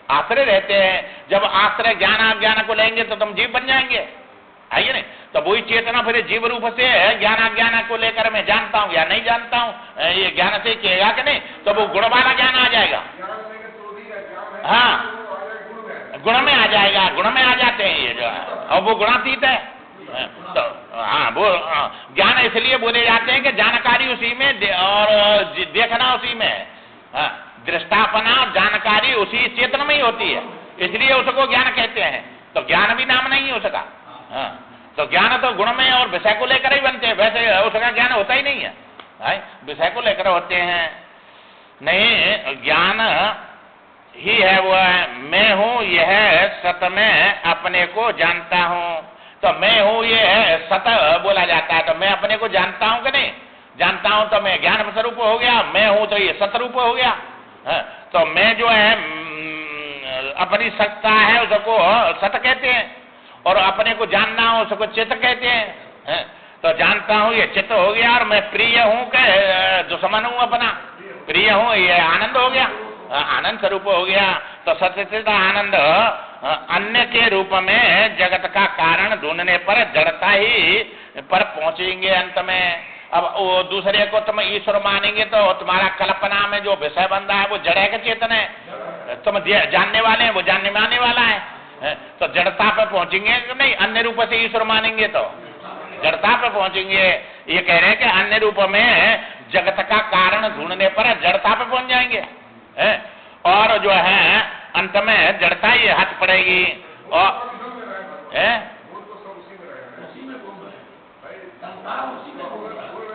आश्रय रहते हैं। जब आश्रय ज्ञान अज्ञान को लेंगे तो तुम जीव बन जाएंगे। आइए नहीं, तो वही चेतना फिर जीव रूप से ज्ञान अज्ञान को लेकर मैं जानता हूँ या नहीं जानता हूँ, ये ज्ञान से कहेगा कि नहीं, तो वो गुण वाला ज्ञान आ जाएगा। हाँ, गुण में आ जाएगा, गुण में आ जाते हैं ये जो है, और वो गुणातीत है। तो हाँ, वो ज्ञान इसलिए बोले जाते हैं कि जानकारी उसी में और देखना उसी में है। हाँ, दृष्टापना जानकारी उसी चेतन में ही होती है, इसलिए उसको ज्ञान कहते हैं। तो ज्ञान भी नाम नहीं है उसका। हाँ, तो ज्ञान तो गुण में और विषय को लेकर ही बनते हैं, वैसे उसका ज्ञान होता ही नहीं है, विषय को लेकर होते हैं। नहीं, ज्ञान ही है वो है, मैं हूँ यह सत में अपने को जानता हूँ। तो मैं हूँ ये सत बोला जाता है, तो मैं अपने को जानता हूँ कि नहीं जानता हूँ, तो मैं ज्ञान स्वरूप हो गया। मैं हूँ तो ये सतरूप हो गया। तो मैं जो है अपनी सत्ता है उसको सत कहते हैं, और अपने को जानना हो उसको चित्त कहते हैं। तो जानता हूँ ये चित्त हो गया, और मैं प्रिय हूँ कि दुश्मन हूँ अपना, प्रिय हूँ ये आनंद हो गया, आनंद स्वरूप हो गया। तो सच्चित आनंद अन्य के रूप में जगत का कारण ढूंढने पर जड़ता ही पर पहुंचेंगे अंत में। अब वो दूसरे को तुम ईश्वर मानेंगे तो तुम्हारा कल्पना में जो विषय बन रहा है वो जड़ है कि चेतन है? तुम जानने वाले हैं, वो जानने मानने वाला है। तो जड़ता पे पहुंचेंगे कि नहीं? अन्य रूप से ईश्वर मानेंगे तो जड़ता पे पहुंचेंगे। ये कह रहे हैं कि अन्य रूप में जगत का कारण ढूंढने पर जड़ता पे पहुंच जाएंगे, और जो है अंत में जड़ता ही हाथ पड़ेगी। और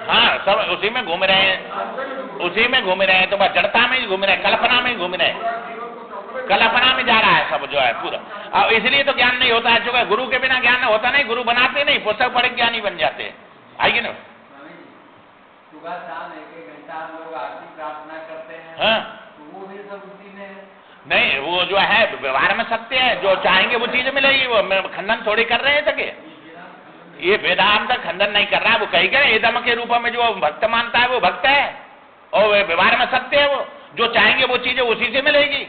हाँ, सब उसी में घूम रहे हैं, उसी में घूम रहे हैं। तो बस जड़ता में ही घूम रहे हैं, कल्पना में ही घूम रहे हैं, कल्पना में जा रहा है सब जो है पूरा। और इसलिए तो ज्ञान नहीं होता है, जो गुरु के बिना ज्ञान होता नहीं, गुरु बनाते नहीं, पुस्तक पढ़ के ज्ञानी बन जाते हैं। आइए ना, सुबह शाम 1-1 घंटा हम लोग आरती प्रार्थना करते हैं। हाँ, तो वो भी सब उसी में नहीं, वो जो है व्यवहार में सत्य है, जो चाहेंगे वो चीजें मिलेगी। वो खंडन थोड़ी कर रहे हैं तक, ये वेदांत खंडन नहीं कर रहा है। वो कहेगा एकदम के रूप में जो भक्त मानता है वो भक्त है, और व्यवहार में सत्य है। वो जो चाहेंगे वो चीजें उसी से मिलेगी।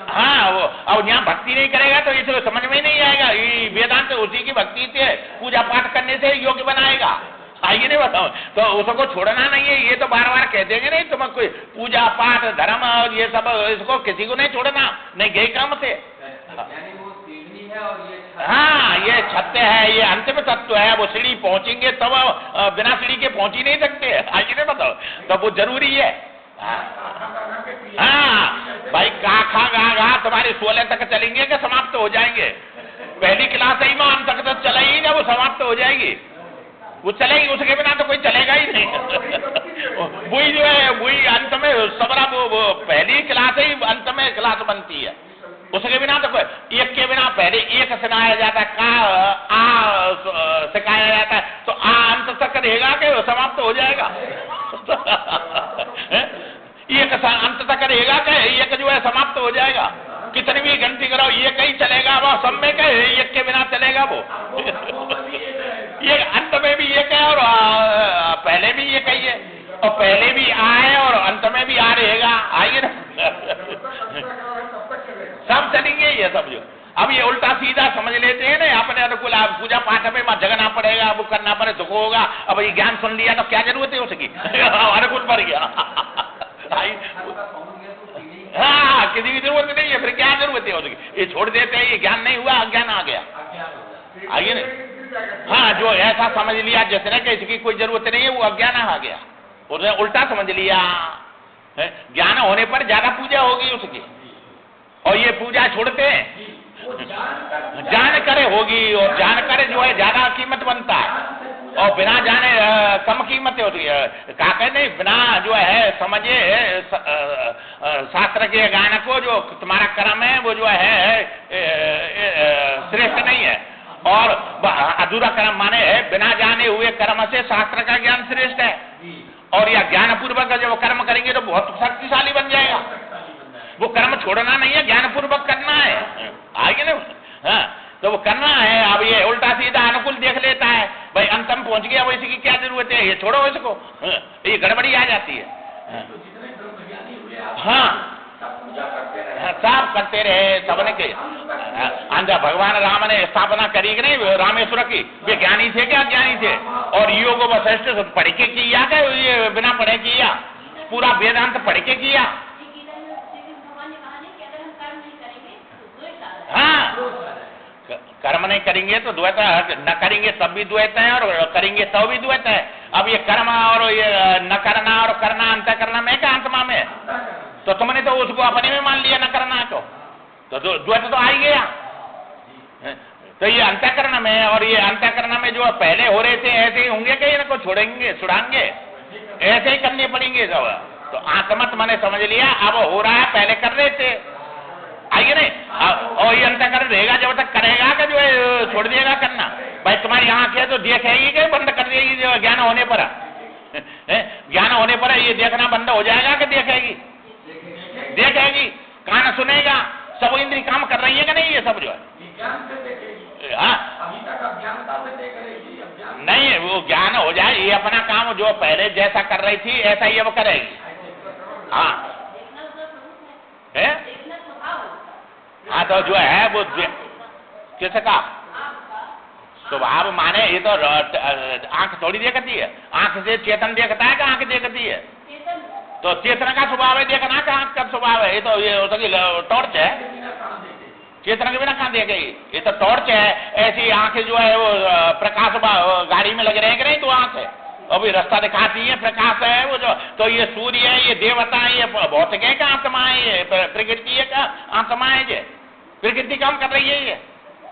हाँ, वो अब यहाँ भक्ति नहीं करेगा तो इसे समझ में नहीं आएगा। ये वेदांत उसी की भक्ति से पूजा पाठ करने से योग्य बनाएगा। आइए नहीं बताओ, तो उसको छोड़ना नहीं है। ये तो बार बार कह देंगे नहीं, तुम कोई पूजा पाठ धर्म और ये सब, इसको किसी को नहीं छोड़ना, नहीं गए काम से। हाँ, ये छत्य है, ये अंतिम तत्व है। वो सीढ़ी पहुंचेंगे तब, बिना सीढ़ी के पहुंच ही नहीं सकते। आइए नहीं बताओ, तो वो जरूरी है। हाँ भाई, का खा गा गा तुम्हारे 16 तक चलेंगे कि समाप्त हो जाएंगे? पहली क्लास ही मान तक तो चला ही ना, वो समाप्त हो जाएगी। वो चलेगी, उसके बिना तो कोई चलेगा ही नहीं। वही जो है वही अंत में सबरा, वो पहली क्लास ही अंत में क्लास बनती है। उसके बिना तो कोई, एक के बिना पहले एक सिखाया जाता है, का आ सिखाया जाता है, तो आ अंत तक रहेगा कि हो जाएगा। एक अंत तक रहेगा क्या? एक जो है समाप्त हो जाएगा। कितनी भी गिनती करो ये कहीं चलेगा, वो सब में कहे एक के बिना चलेगा वो। ये अंत में भी ये कहे और पहले भी ये कही है, और पहले भी आए और अंत में भी आ रहेगा। आइए ना, सब चलेंगे ये सब। जो अब ये उल्टा सीधा समझ लेते हैं ना अपने अनुकूल, आप पूजा पाठ में जगना पड़ेगा, वो करना पड़े, दुख होगा। अब ये ज्ञान सुन लिया तो क्या जरूरत है उसकी? अनुकूल पड़ गया। हाँ, किसी की जरूरत नहीं है, फिर क्या जरूरत है उसकी? ये छोड़ देते हैं, ये ज्ञान नहीं हुआ, अज्ञान आ गया। आइए ना, हाँ, जो ऐसा समझ लिया जिसने कि इसकी कोई जरूरत नहीं है, वो अज्ञान आ गया, उसने उल्टा समझ लिया। ज्ञान होने पर ज्यादा पूजा होगी उसकी, और ये पूजा छोड़ते हैं, जानकर होगी, और जानकर जो है ज्यादा कीमत बनता है, और बिना जाने कम कीमत होती है। काके नहीं, बिना जो है समझे शास्त्र के ज्ञान को, जो तुम्हारा कर्म है वो जो है श्रेष्ठ नहीं है, और अधूरा कर्म माने बिना जाने हुए कर्म से शास्त्र का ज्ञान श्रेष्ठ है। और यह ज्ञान पूर्वक जब कर्म करेंगे तो बहुत शक्तिशाली बन जाएगा। वो कर्म छोड़ना नहीं है, ज्ञान पूर्वक करना है। आगे ना, हाँ, तो वो करना है। अब ये उल्टा सीधा अनुकूल देख लेता है, भाई अंतम पहुंच गया, वो इसकी क्या जरूरत है, ये छोड़ो इसको। ये गड़बड़ी आ जाती है। हाँ, सब करते रहे, सबने के अंदर भगवान राम ने स्थापना करी कि नहीं रामेश्वर की, वे ज्ञानी थे क्या अज्ञानी थे? और योग वशिष्ठ पढ़ के किया क्या? ये बिना पढ़े किया? पूरा वेदांत पढ़ के किया? हाँ, कर्म नहीं करेंगे तो द्वैत, न करेंगे तब भी द्वैत है, और करेंगे तब भी द्वैत है। अब ये कर्म और ये न करना और करना, अंत करना में क्या आत्मा में? तो तुमने तो उसको अपने में मान लिया न करना को, तो द्वैत तो आ ही गया। तो ये अंतःकरण में, और ये अंतःकरण में जो पहले हो रहे थे ऐसे ही होंगे कि इनको छोड़ेंगे, छुड़ाएंगे, ऐसे ही करने पड़ेंगे सब। तो आत्मत मैंने समझ लिया, अब हो रहा है, पहले कर रहे थे। आइए नहीं, और ये अंतःकरण रहेगा जब तक करेगा कि जो है छोड़ दिएगा करना। भाई तुम्हारी आंख है तो देखेगी कि बंद कर देगी? जो ज्ञान होने पर, ज्ञान होने पर ये देखना बंद हो जाएगा कि देखेगी? देखेगी। कान सुनेगा, सब इंद्री काम कर रही है कि नहीं? ये सब जो है नहीं, वो ज्ञान हो जाए, ये अपना काम जो पहले जैसा कर रही थी ऐसा ही अब करेगी। हाँ है, हाँ, तो जो है वो किसका स्वभाव माने, ये तो आंख थोड़ी देखती है, आंख से चेतन देखता है कि आंख देखती है? तो चेतन का स्वभाव है देखना का आंख का स्वभाव है? ये तो ये टॉर्च है, चेतन के बिना कहाँ देखेगी? ये तो टॉर्च है। ऐसी आंखें जो है वो प्रकाश गाड़ी में लगे रहेंगे नहीं, तो आंख है, अभी रास्ता दिखाती है, प्रकाश है वो जो। तो ये सूर्य है, ये देवता है, ये भौतिक है का आत्मा है? ये प्रकृति है का आत्मा है? ये प्रकृति काम कर रही है, ये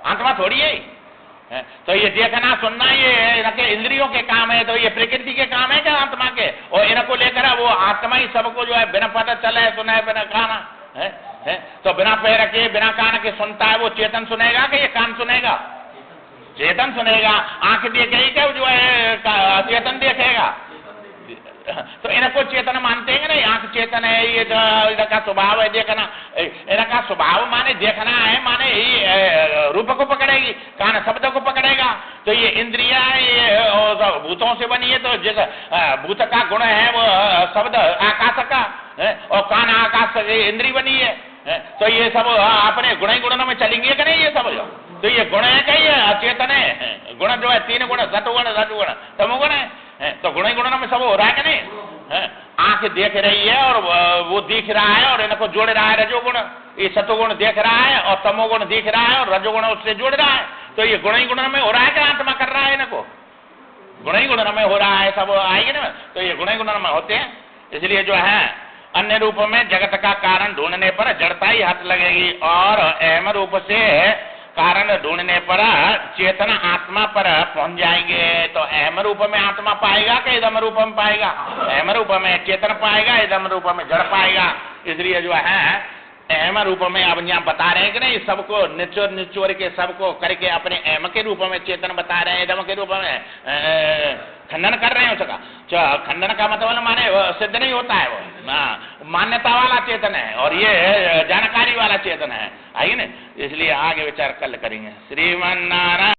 आत्मा थोड़ी है। तो ये देखना सुनना ये इंद्रियों के काम है, तो ये प्रकृति के काम है क्या आत्मा के? और इनको लेकर वो आत्मा ही सबको जो है बिना पता चले सुने, बिना खाना है? तो बिना पैर के बिना कान के सुनता है, वो चेतन सुनेगा कि ये कान सुनेगा? चेतन सुनेगा। आंख देखेगी क्या जो है चेतन देखेगा? तो इनको चेतन मानते हैं नहीं? आंख चेतन है, ये इनका स्वभाव है देखना। इनका स्वभाव माने देखना है, माने ये रूप को पकड़ेगी, कान शब्द को पकड़ेगा। तो ये इंद्रिया ये भूतों से बनी है, तो जैसे भूत का गुण है वो शब्द आकाश का है, और कान आकाश इंद्री बनी है। तो ये सब अपने गुण ही गुणों में चलेंगे कि नहीं? ये सब तो ये गुण है क्या? ये अचेतन है। गुण जो है तीन गुण, सतुगुण रजगुण तमोगुण है। तो गुण ही गुणों में सब हो रहा है कि नहीं? आंख देख रही है और वो दिख रहा है, और इनको जोड़ रहा है रजोगुण। ये सतुगुण देख रहा है और तमोगुण दिख रहा है, और रजोगुण उससे जोड़ रहा है। तो ये गुण ही गुणों में हो रहा है कि आत्मा कर रहा है इनको? गुण ही गुणों में हो रहा है, सब आएंगे ना। तो ये गुण ही गुणों में होते हैं। इसलिए जो है अन्य रूप में जगत का कारण ढूंढने पर जड़ता ही हाथ लगेगी, और अहम रूप से कारण ढूंढने पर चेतन आत्मा पर पहुंच जाएंगे। तो अहम रूप में आत्मा पाएगा कि इदम रूप में पाएगा? अहम रूप में चेतन पाएगा, इदम रूप में जड़ पाएगा। इसलिए जो है अहम रूप में अब यहाँ बता रहे हैं कि नहीं, सबको निचोर निचोर के सबको करके अपने अहम के रूप में चेतन बता रहे हैं, इदम के रूप में खंडन कर रहे हैं उसका। खंडन का मतलब माने वो सिद्ध नहीं होता है, वो मान्यता वाला चेतन है और ये जानकारी वाला चेतन है। आइए ना, इसलिए आगे विचार कल करेंगे। श्रीमन नारायण।